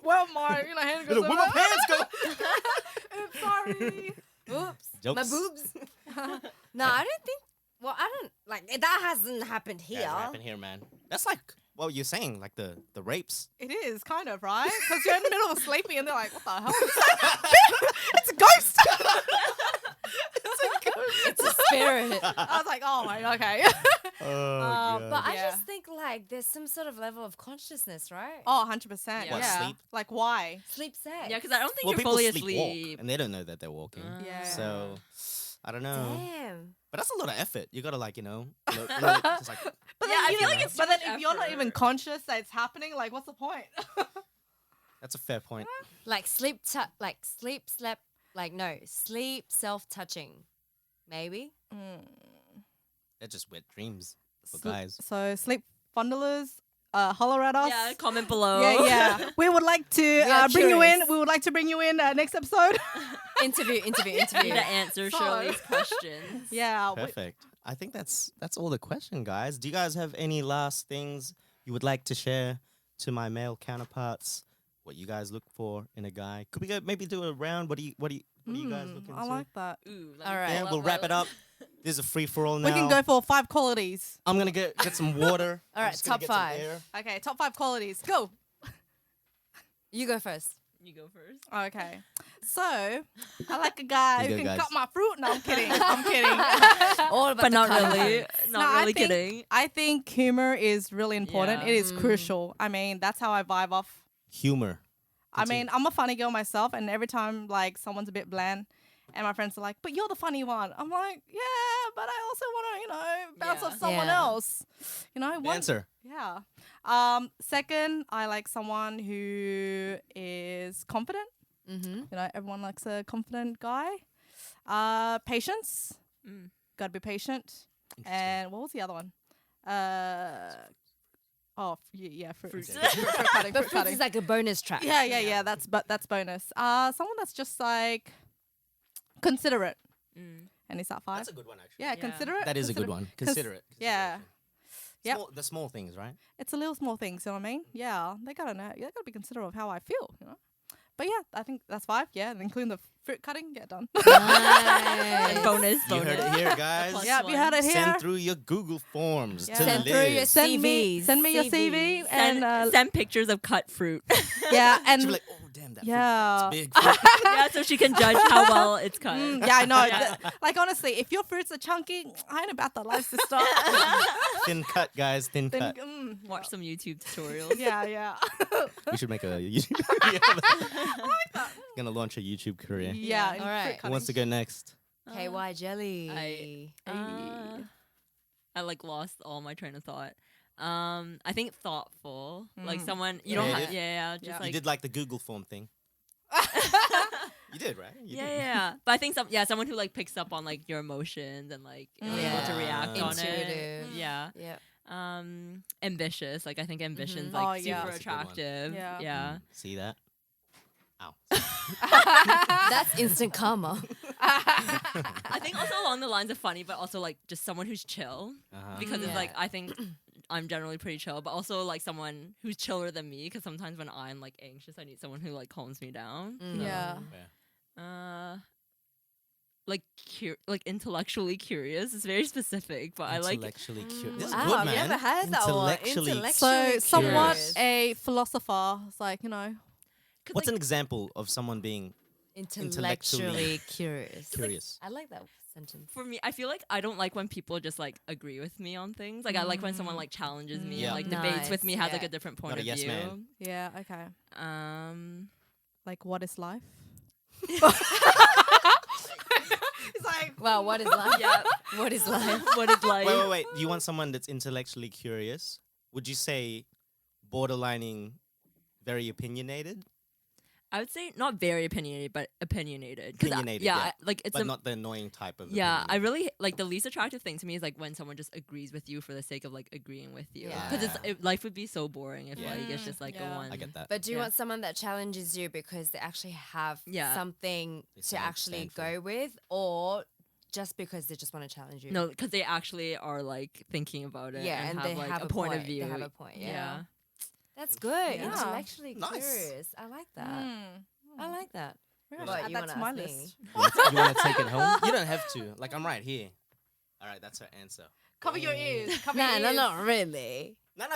Well, my hand goes Where my pants go? Oops, sorry. Oops. Jokes. My boobs. No, I don't think. Well, I don't like that. Hasn't happened here. Yeah, it's happened here, man. That's like what you're saying, like the rapes. It is kind of right because you're in the middle of sleeping and they're like, "What the hell? Is that? It's a ghost." It's a spirit. I was like, "Oh my, okay." Oh, But I Yeah. just think like there's some sort of level of consciousness, right? Oh, 100%. What, Yeah. sleep? Like why? Sleep sex. Yeah, because I don't think well, you're people fully sleep asleep. walk, and they don't know that they're walking. Yeah. So I don't know. Damn. But that's a lot of effort. You gotta like, just like But Yeah, I you feel know- like it's But too then much if you're not even effort. conscious that it's happening, like, what's the point? that's a fair point. Like sleep self-touching. Maybe. They're just wet dreams for So- guys. So sleep fondlers, holler at us. Yeah, comment below. Yeah, yeah. We would like to are bring you in. curious. We would like to bring you in next episode. Interview. Need to answer So- Shirley's questions. Yeah. Perfect. I think that's all the question, guys. Do you guys have any last things you would like to share to my male counterparts? What you guys look for in a guy? Could we maybe do a round? What do you guys looking I like that. Ooh, All right. Yeah, we'll wrap it up. This is a free for all now. We can go for 5 qualities. I'm gonna get some water. All I'm right, just gonna top get some 5. air. Okay, top 5 qualities. Go. You go first. You go first. Okay. So, I like a guy You who go, can guys. cut my fruit. No, I'm kidding. I'm kidding. All about But the not colour. really. No, Not I really think- kidding. I think humor is really important. Yeah. It is crucial. I mean, that's how I vibe off. Humor. I mean, I'm a funny girl myself, and every time like someone's a bit bland, and my friends are like, "But you're the funny one," I'm like, "Yeah, but I also want to, bounce Yeah. off someone Yeah. else." One, Answer. yeah. Second, I like someone who is confident. Mm-hmm. Everyone likes a confident guy. Patience. Mm. Gotta be patient. Interesting. And what was the other one? Fruit. Fruit. Fruit cutting. But Fruit fruit cutting. is like a bonus track. Yeah. That's bonus. Someone that's just like considerate. Mm. And is that 5? That's a good one, actually. Yeah, Yeah. considerate. That is a good one. Considerate. yeah. Yep. The small things, right? It's a little small things, you know what I mean? Yeah, they gotta know. They gotta be considerate of how I feel, But yeah, I think that's 5. Yeah, including the fruit cutting. Get done. And bonus. You heard it here, guys. Plus Yeah, you heard it here. Send through your Google forms Yeah. to Send Liz. through your Send me your CVs. CV Send, and send pictures of cut fruit. yeah, and She'll be like, oh, damn, that yeah. fruit, it's big. Yeah, so she can judge how well it's cut. Yeah, I know. Yeah. Like honestly, if your fruits are chunky, I ain't about that life, sister. Thin cut, guys. Thin Then, cut. Watch some YouTube tutorials. yeah. We should make a YouTube. Gonna launch a YouTube career. Yeah. All right. Who wants to go next? KY jelly. I like lost all my train of thought. I think thoughtful, like someone you don't Creative. have, yeah, just Yeah. like You did like the Google form thing. You did, right? You yeah, did. yeah. But I think someone who like picks up on like your emotions and like is able to Yeah. react on it. Intuitive. Yeah. Yeah. Ambitious. Like I think ambition's Oh, like yeah. super That's a good one. attractive. Yeah. Yeah. See that? Ow. That's instant karma. I think also along the lines of funny, but also like just someone who's chill. Uh-huh. Because it's Yeah. like I think I'm generally pretty chill, but also like someone who's chiller than me. Because sometimes when I'm like anxious, I need someone who like calms me down. Yeah. Like intellectually curious. It's very specific, but I like. Intellectually curious. This is Wow, good, I've man. never heard that one. Intellectually So somewhat curious. a philosopher. It's like 'cause, What's like, an example of someone being intellectually curious. curious? I like that sentence. for me, I feel like I don't like when people just like agree with me on things. Like I like when someone like challenges me Yeah. and like debates with Nice, me, has like yeah. a different point Not a of yes view. man. Yeah. Okay. Like what is life? It's like Wow, what is life? Yeah. What is life? What is like? Wait. Do you want someone that's intellectually curious? Would you say borderlining very opinionated, I would say not very opinionated, but opinionated. 'Cause Opinionated, yeah, yeah. like it's but not the annoying type of. yeah. I opinionated. really like the least attractive thing to me is like when someone just agrees with you for the sake of like agreeing with you. Yeah. Because life would be so boring if Yeah. like it's just like Yeah. a one. I get that. But do you Yeah. want someone that challenges you because they actually have Yeah. something They to stand- actually stand for. go with, or just because they just want to challenge you? No, because they actually are like thinking about it. Yeah, and and they have like have a a point point. of They view. have a point, yeah. Yeah. That's good. Yeah. Intellectually Nice. curious. I like that. Mm. I like that. Maybe I What, should add you that wanna to my ask me? list. You want to take it home? You don't have to. Like, I'm right here. All right, that's her answer. Cover your ears. Cover No, your no, ears. not really. No, go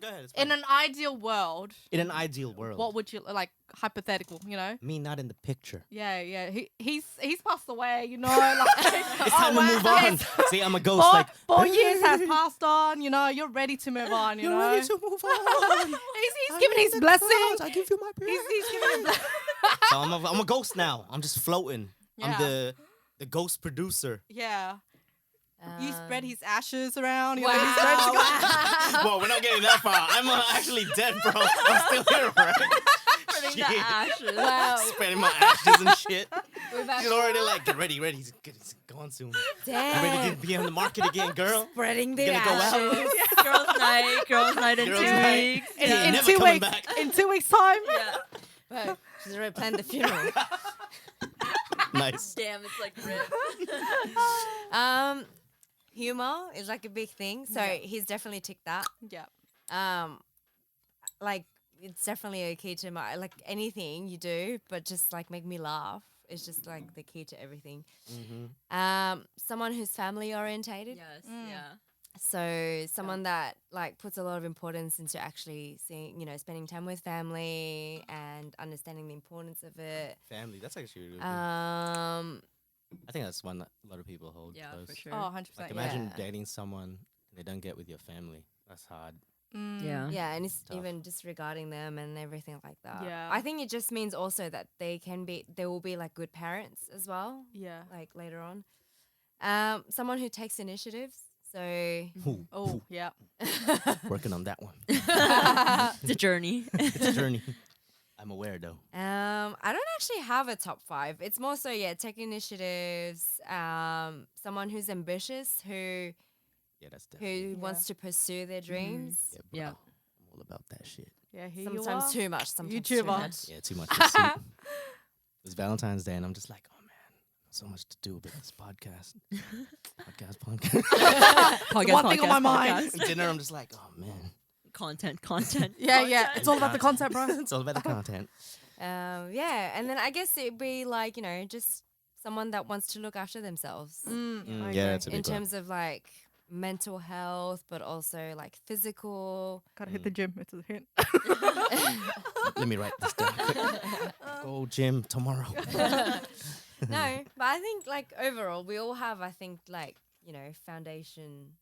ahead. It's In fine. an ideal world, In an ideal world. what would you like? Hypothetical, you know? Me not in the picture. Yeah. He's passed away, you know. Like, It's time to move on. See, I'm a ghost. Four, Like 4 years has passed on. You know, you're ready to move on. You You're know, ready to move on. he's giving his blessing. I give you my He's giving his blessing. So I'm a ghost now. I'm just floating. Yeah. I'm the ghost producer. Yeah. You Um, spread his ashes around. You know, Wow. he's ready to go. wow. Whoa, we're not getting that far. I'm actually dead, bro. I'm still here, right? Spreading the Shit. ashes. Wow. Spreading my ashes and shit. We've She's actually already like, get ready. He's going soon. I'm ready damn. to be on the market again, girl. Spreading the Gonna go out? ashes. Girls' night in Girls' 2 night. weeks. Yeah, in never 2 coming weeks. back. In 2 weeks' time. Yeah. Wow, she's already planned the funeral. Nice. Damn, it's like ripped. Humor is like a big thing. So Yeah. he's definitely ticked that. Yeah. Like it's definitely a key to my like anything you do, but just like make me laugh. It's just like the key to everything. Mm-hmm. Someone who's family orientated. Yes, Mm. yeah. So someone that like puts a lot of importance into actually seeing, spending time with family and understanding the importance of it. Family. That's actually really good. Um, I think that's one that a lot of people hold Yeah, close. for sure. Oh, 100%. Like yeah. imagine Yeah. dating someone and they don't get with your family. That's hard. Mm. Yeah. yeah, and it's Tough. even disregarding them and everything like that. Yeah. I think it just means also that they will be like good parents as well, Yeah. like later on. Someone who takes initiatives. So Ooh, Oh, yeah. working on that one. It's a journey. It's a journey. I'm aware though. I don't actually have a top 5. It's more so take initiatives. Someone who's ambitious, who Yeah, that's definitely. who wants to pursue their dreams. Yeah, bro. Yeah. I'm all about that shit. Yeah, here Sometimes you are. too much. Sometimes too YouTuber. much. Yeah, too much. It was Valentine's Day, and I'm just like, oh man, so much to do with this podcast. podcast. One thing on my mind. And dinner, I'm just like, oh man, Content. Yeah. It's all about the concept, bro. it's all about the content. Yeah, and then I guess it'd be like just someone that wants to look after themselves Yeah, that's a in big one. terms of like mental health, but also like physical. Gotta hit the gym. It's a hint. Let me write this down. quick. Go gym tomorrow. No, but I think like overall, we all have, I think, like foundation,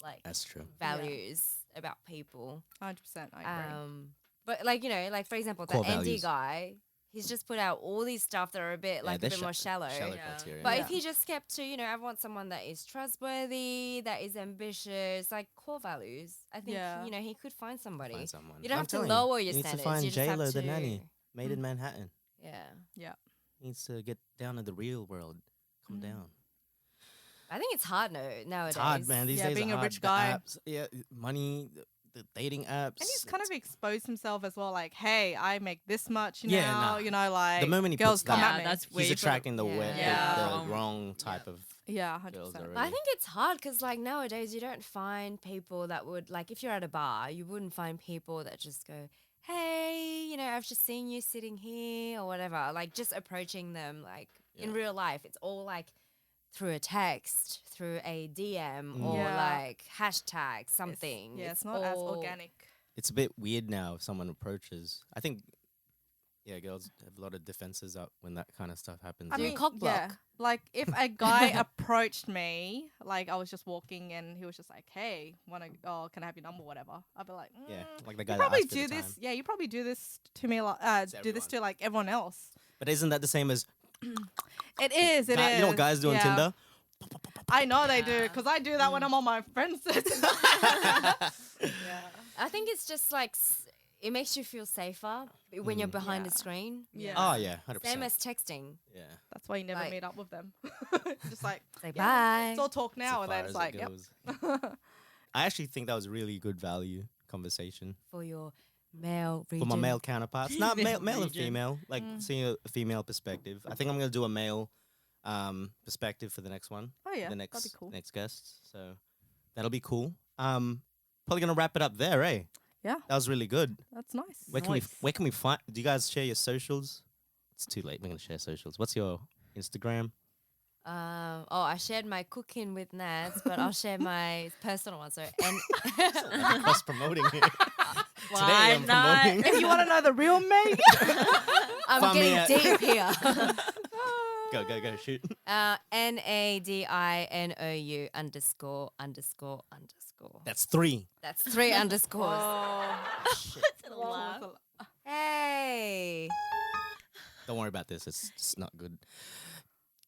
like That's true. values about people. 100%. I agree. But like like for example, the Core Andy values. guy, he's just put out all these stuff that are a bit like a they're bit more shallow. Shallow Yeah. criteria. But Yeah. if he just kept to, I want someone that is trustworthy, that is ambitious, like core values, I think, Yeah. he could find somebody. Find someone. You don't I'm have to telling lower your you need standards. to find you just have J-Lo, to, the nanny, made in Manhattan. Yeah. He needs to get down to the real world. Come down. I think it's hard nowadays. It's hard, man. These Yeah, days being are a hard. rich The guy. apps, yeah, money, the dating apps. And he's kind of exposed himself as well, like, hey, I make this much Yeah, now, nah. like The moment he girls puts come that- at me. that's way he's attracting the, Yeah. the wrong type of Yeah, girls 100%. already. But I think it's hard because, like, nowadays you don't find people that would, like, if you're at a bar, you wouldn't find people that just go, hey, I've just seen you sitting here or whatever. Like, just approaching them, like, in Yeah. real life. It's all, like, through a text, through a DM, or, Yeah. like, hashtag something. It's not as all- organic. It's a bit weird now if someone approaches. I think, yeah, girls have a lot of defenses up when that kind of stuff happens. I Do you mean, cock block? yeah. Like, if a guy approached me, like, I was just walking and he was just like, hey, can I have your number, whatever. I'd be like, yeah, mm, like the guy you that probably asked for do the this. time. Yeah, you probably do this to me, like, do this to, like, everyone else. But isn't that the same as It is. It is. You know what guys do on Yeah. Tinder? I know they do, Yeah. because I do that when I'm on my friends. Yeah. I think it's just like it makes you feel safer when you're behind a Yeah. screen. Yeah. Oh yeah, 100%. Same as texting. yeah. That's why you never Like- meet up with them. Just like, Say yeah, bye. it's all talk now, As and then far it's as like, it yep. goes. I actually think that was really good value conversation For your male region. for my male counterparts. Not male, Male and region. female. Like seeing a female perspective. I think I'm gonna do a male perspective for the next one. Oh yeah, The next that'd be cool. next guest. So that'll be cool. Probably gonna wrap it up there, eh? Yeah. That was really good. That's nice. Where can we find? Do you guys share your socials? It's too late. We're gonna share socials. What's your Instagram? I shared my cooking with Natz, but I'll share my personal one. So Cross promoting here. Why Today I'm not? promoting. If you want to know the real me, I'm Find me getting at- deep here. Go, shoot. NADINOU ____. That's 3. That's 3 underscores. Laugh. Hey. Don't worry about this. It's just not good.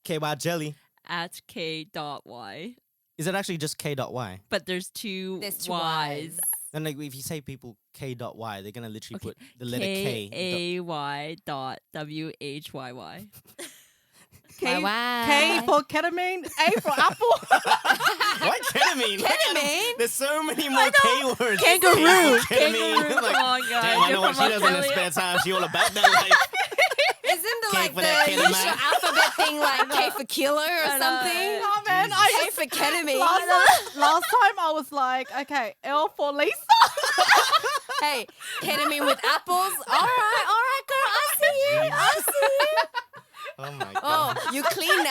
KY Jelly. At k.y. Is it actually just K.Y? But there's two There's 2 Y's. Y's. And like if you say people K.Y, they're gonna literally Okay, put the letter K. KAY.WHYY. K, Wow. K for ketamine, A for apple. What ketamine? Ketamine? There's so many more K words. Kangaroo. Ketamine. Kangaroo. Like, Come on, guys. damn, I You're know what she from does in her Australia. spare time. She all about that life. Isn't the K like for that the ketamine. usual alphabet thing like K for killer or I know. something? Oh man, K I for ketamine. last time I was like, okay, L for Lisa. Hey, ketamine with apples. All right, girl. I see you. Oh my god. Oh, you're clean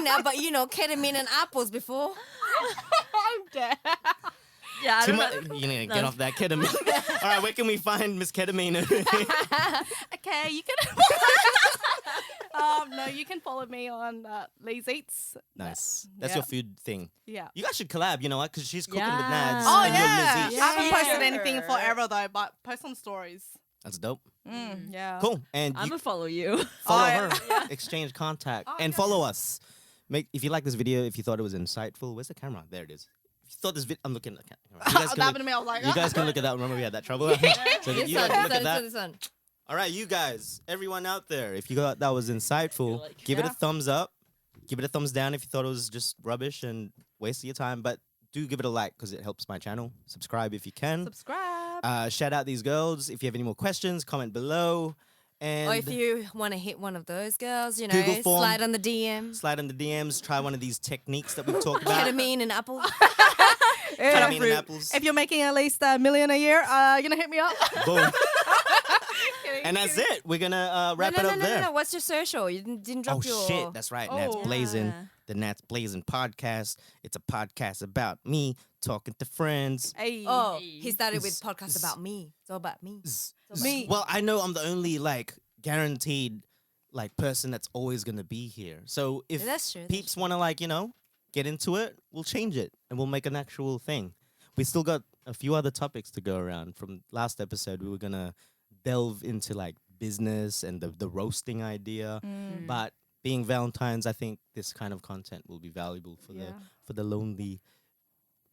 now. But you know, ketamine and apples before. I'm dead. Yeah, I Too don't much. know. You need to get off that ketamine. All right, where can we find Miss Ketamine? Okay, you can. No, you can follow me on Lee's Eats. Nice. That's Yeah. your food thing. Yeah. You guys should collab. You know what? Because she's cooking with Yeah. Nads. Oh and you're yeah. Liz Eats. I haven't posted Yeah. anything in forever though, but post on stories. That's dope. Yeah. Cool. And I'm you gonna follow you. follow Oh, her. yeah. Exchange contact. Oh, and yeah. follow us. If you like this video, if you thought it was insightful, where's the camera? There it is. If you thought this video, I'm looking at the camera. You guys That can happened to me. I was like, you guys can look at that. Remember we had that trouble? So This you guys can look at that. one. All right, you guys, everyone out there, if you thought that was insightful, like- give it a Yeah. thumbs up. Give it a thumbs down if you thought it was just rubbish and wasting your time. But do give it a like because it helps my channel. Subscribe if you can. subscribe. Shout out these girls. If you have any more questions, comment below. And Or if you want to hit one of those girls, you know, Google form. slide on the DM. slide in the DMs. Try one of these techniques that we've talked about. Ketamine and apples. Ketamine and apples. If you're making at least $1 million a year, you're gonna hit me up. Boom. And that's it. We're gonna wrap it up there. No. What's your social? You didn't drop Oh your. shit, that's right. Natz Oh. Blazin, Yeah. the Natz Blazin Podcast. It's a podcast about me talking to friends. Hey. Oh, Hey. he started with Zzz, podcast zzz. about me. It's all about me. Me. Well, I know I'm the only like guaranteed like person that's always gonna be here. So if That's true. peeps want to like get into it, we'll change it and we'll make an actual thing. We still got a few other topics to go around. From last episode, we were gonna delve into like business and the roasting idea. But being Valentine's, I think this kind of content will be valuable for Yeah. the lonely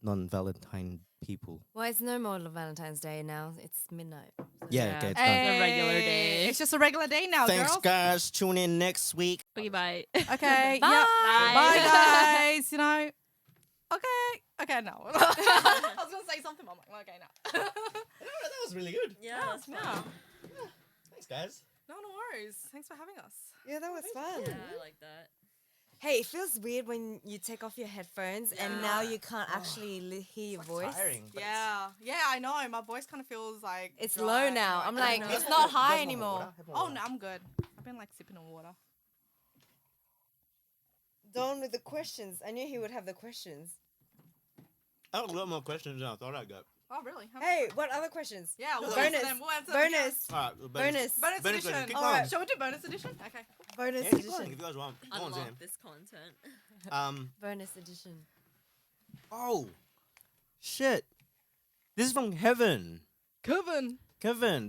non-Valentine people. Well, it's no more Valentine's Day now. It's midnight. So- Yeah, okay, it's done. Hey. a regular day. It's just a regular day now, Thanks, girls. guys. Tune in next week. Okay, bye. Okay. Bye. Yep. Bye. Bye, guys. You know. Okay. Okay. No. I was gonna say something. But I'm like, okay, no. That was really good. Yeah, Yeah. Thanks, guys. No, no worries. Thanks for having us. Yeah, that was fun. Yeah, I like that. Hey, it feels weird when you take off your headphones and now you can't actually hear your voice. Yeah. Yeah, I know. My voice kind of feels like It's dry. low now. I'm like, I it's know. not high anymore. Oh no, I'm good. I've been like sipping on water. Done with the questions. I knew he would have the questions. I have a lot more questions than I thought I got. Oh really? Hey, what other questions? Yeah. We'll bonus. answer them. We'll answer them, yeah. Bonus. All right, Bonus. Bonus Bonus edition. question. Keep All going. right. Shall we do bonus edition? Okay. Bonus Yeah, keep edition. going if you guys want. Go on, Zan. Unlock this content. Bonus edition. Oh, shit. This is from Kevin. Kevin.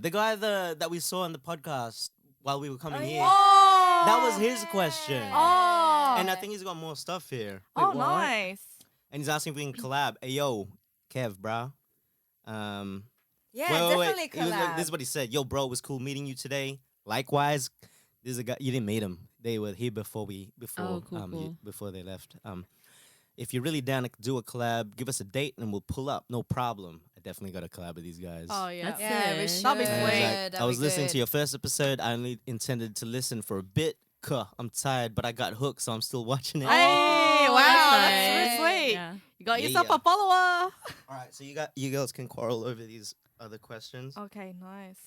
The guy that we saw on the podcast while we were coming here. Oh. That was his question. Oh. And I think he's got more stuff here. Oh, nice. And he's asking if we can collab. Hey, yo, Kev, bro. Yeah, Wait, definitely It was like, collab. this is what he said. Yo, bro, it was cool meeting you today. Likewise, this is a guy. You didn't meet him. They were here before cool. before they left. If you're really down to do a collab, give us a date and we'll pull up. No problem. I definitely got to collab with these guys. Oh yeah. That's Yeah, we sick. should. That'd be And sweet. I was listening to your first episode. I only intended to listen for a bit. I'm tired, but I got hooked, so I'm still watching it. Hey, Oh, wow, that's that's nice. really sweet. Yeah. You got Yeah, yourself yeah. a follower. All right, so you girls can quarrel over these other questions. Okay, nice.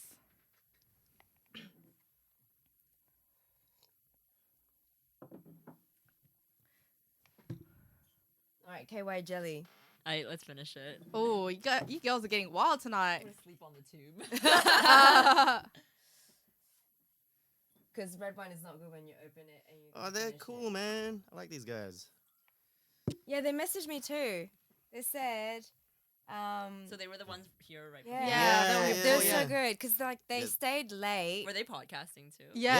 All right, KY Jelly. Alright, let's finish it. Oh, you girls are getting wild tonight. I'm gonna sleep on the tube. Because red wine is not good when you open it and you. Oh, they're finish cool, it. man. I like these guys. Yeah, they messaged me too. They said, So they were the ones here right yeah, Yeah, they were yeah. so good because like they Yeah. stayed late. Were they podcasting too? Yeah.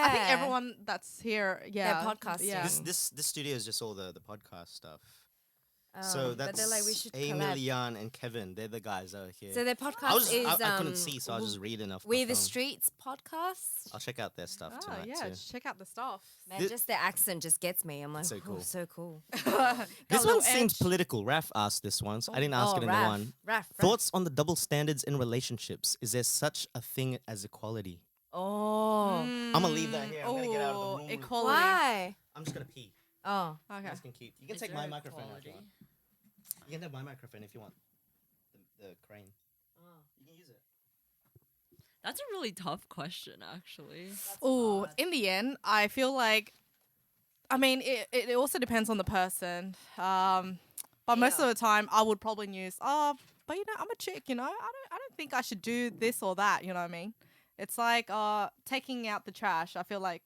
I think Yeah. everyone that's here, yeah, podcasting. Yeah. This studio is just all the podcast stuff. Um, So but that's they're like we should Amy, collab. Leon, and Kevin. They're the guys out here. So their I podcast is I couldn't see, so I was just reading off. We my the phone. Streets podcast. I'll check out their stuff Oh, tonight yeah, too. check out the stuff. Man, Thi- just their accent just gets me. I'm like, So oh, cool. so cool. This Got a one little seems edge. political. Raf asked this once. I didn't ask it in the one. Raf. Thoughts on the double standards in relationships? Is there such a thing as equality? Oh, I'ma leave that here. I'm gonna get out of the Ooh, room. Equality. why? I'm just gonna pee. Oh, You Okay. guys can keep. You can Is take there my microphone if you equality? want. You can have my microphone if you want. The crane. You can use it. That's a really tough question, actually. Oh, in the end, I feel like, I mean, it also depends on the person. But most of the time, I would probably use, but you know, I'm a chick, you know, I don't think I should do this or that. You know what I mean? It's like taking out the trash. I feel like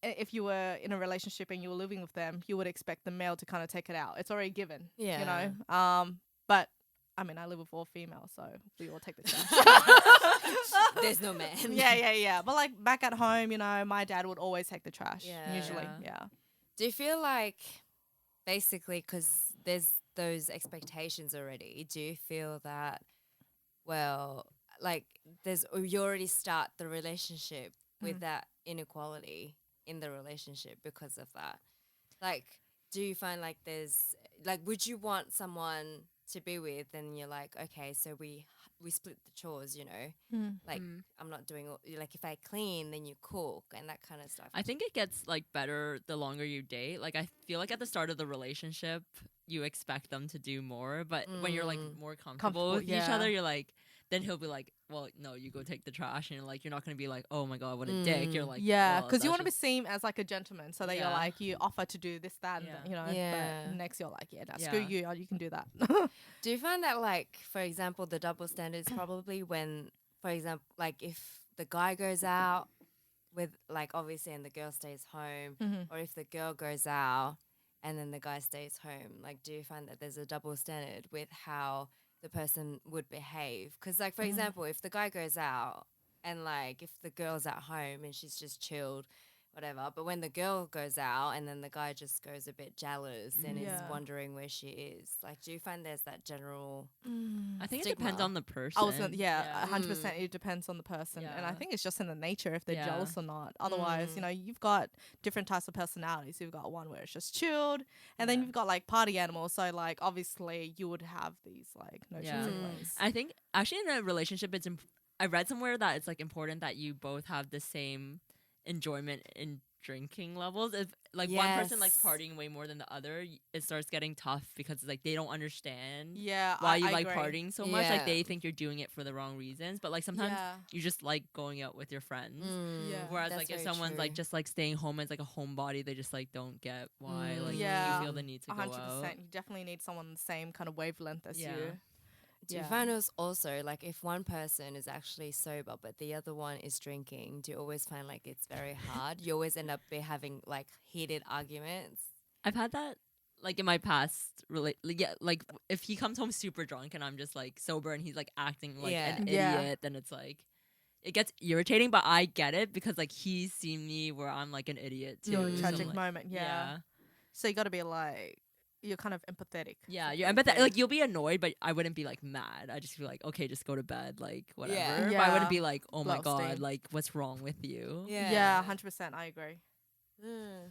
if you were in a relationship and you were living with them, you would expect the male to kind of take it out. It's already given. Yeah. You know. But I mean, I live with all females, so we all take the trash. there's no man. yeah. But like back at home, you know, my dad would always take the trash. Yeah. Usually, Yeah. yeah. Do you feel like, basically, because there's those expectations already, do you feel that, well, like you already start the relationship with that inequality in the relationship because of that? Like, do you find like would you want someone to be with and you're like, okay, so we split the chores, you know? Like, I'm not doing all, like, if I clean, then you cook and that kind of stuff. I think it gets like better the longer you date. Like I feel like at the start of the relationship, you expect them to do more, but when you're like more comfortable with each yeah. other, you're like, then he'll be like, well, no, you go take the trash, and you're like, you're not gonna be like, oh my god, what a dick. You're like, Yeah, well, because you that's want to be just- seen as like a gentleman, so that you're Yeah. like, you offer to do this, that, and Yeah. that, you know. Yeah. But next you're like, yeah, nah, screw Yeah. you, you can do that. Do you find that, like, for example, the double standards probably when, for example, like if the guy goes out with, like, obviously, and the girl stays home, or if the girl goes out and then the guy stays home, like, do you find that there's a double standard with how the person would behave? Because, like, for example, if the guy goes out and, like, if the girl's at home and she's just chilled, whatever, but when the girl goes out and then the guy just goes a bit jealous and is Yeah. wondering where she is, like, do you find there's that general I think it stigma? depends on the person. I was gonna, yeah, 100%. It depends on the person, and I Yeah. think it's just in the nature if they're Yeah. jealous or not. Otherwise, you know, you've got different types of personalities. You've got one where it's just chilled, and then Yeah. you've got like party animals. So like obviously you would have these like notions Yeah. in place. I think actually in a relationship, I read somewhere that it's like important that you both have the same enjoyment in drinking levels. If like one person likes Yes. partying way more than the other, it starts getting tough because it's like they don't understand Yeah, why you I like agree. partying so much. Yeah. Like they think you're doing it for the wrong reasons, but like sometimes Yeah. you just like going out with your friends. Yeah. Whereas That's like if very someone's like true. just like staying home as like a homebody, they just like don't get why like Yeah. you feel the need to go 100%. out. You definitely need someone the same kind of wavelength as Yeah. you. Do you find us also, like, if one person is actually sober but the other one is drinking, do you always find like it's very hard? You always end up having like heated arguments. I've had that like in my past like if he comes home super drunk and I'm just like sober and he's like acting like an Yeah. idiot, then it's like it gets irritating, but I get it because like he's seen me where I'm like an idiot too. Your so, tragic like, moment, yeah. So you got to be like, you're kind of empathetic. Yeah, you're empathetic. Like you'll be annoyed, but I wouldn't be like mad. I just feel like, okay, just go to bed, like whatever. Yeah. But I wouldn't be like, oh my god, Ghosting. like what's wrong with you? Yeah, 100%. I agree. Mm.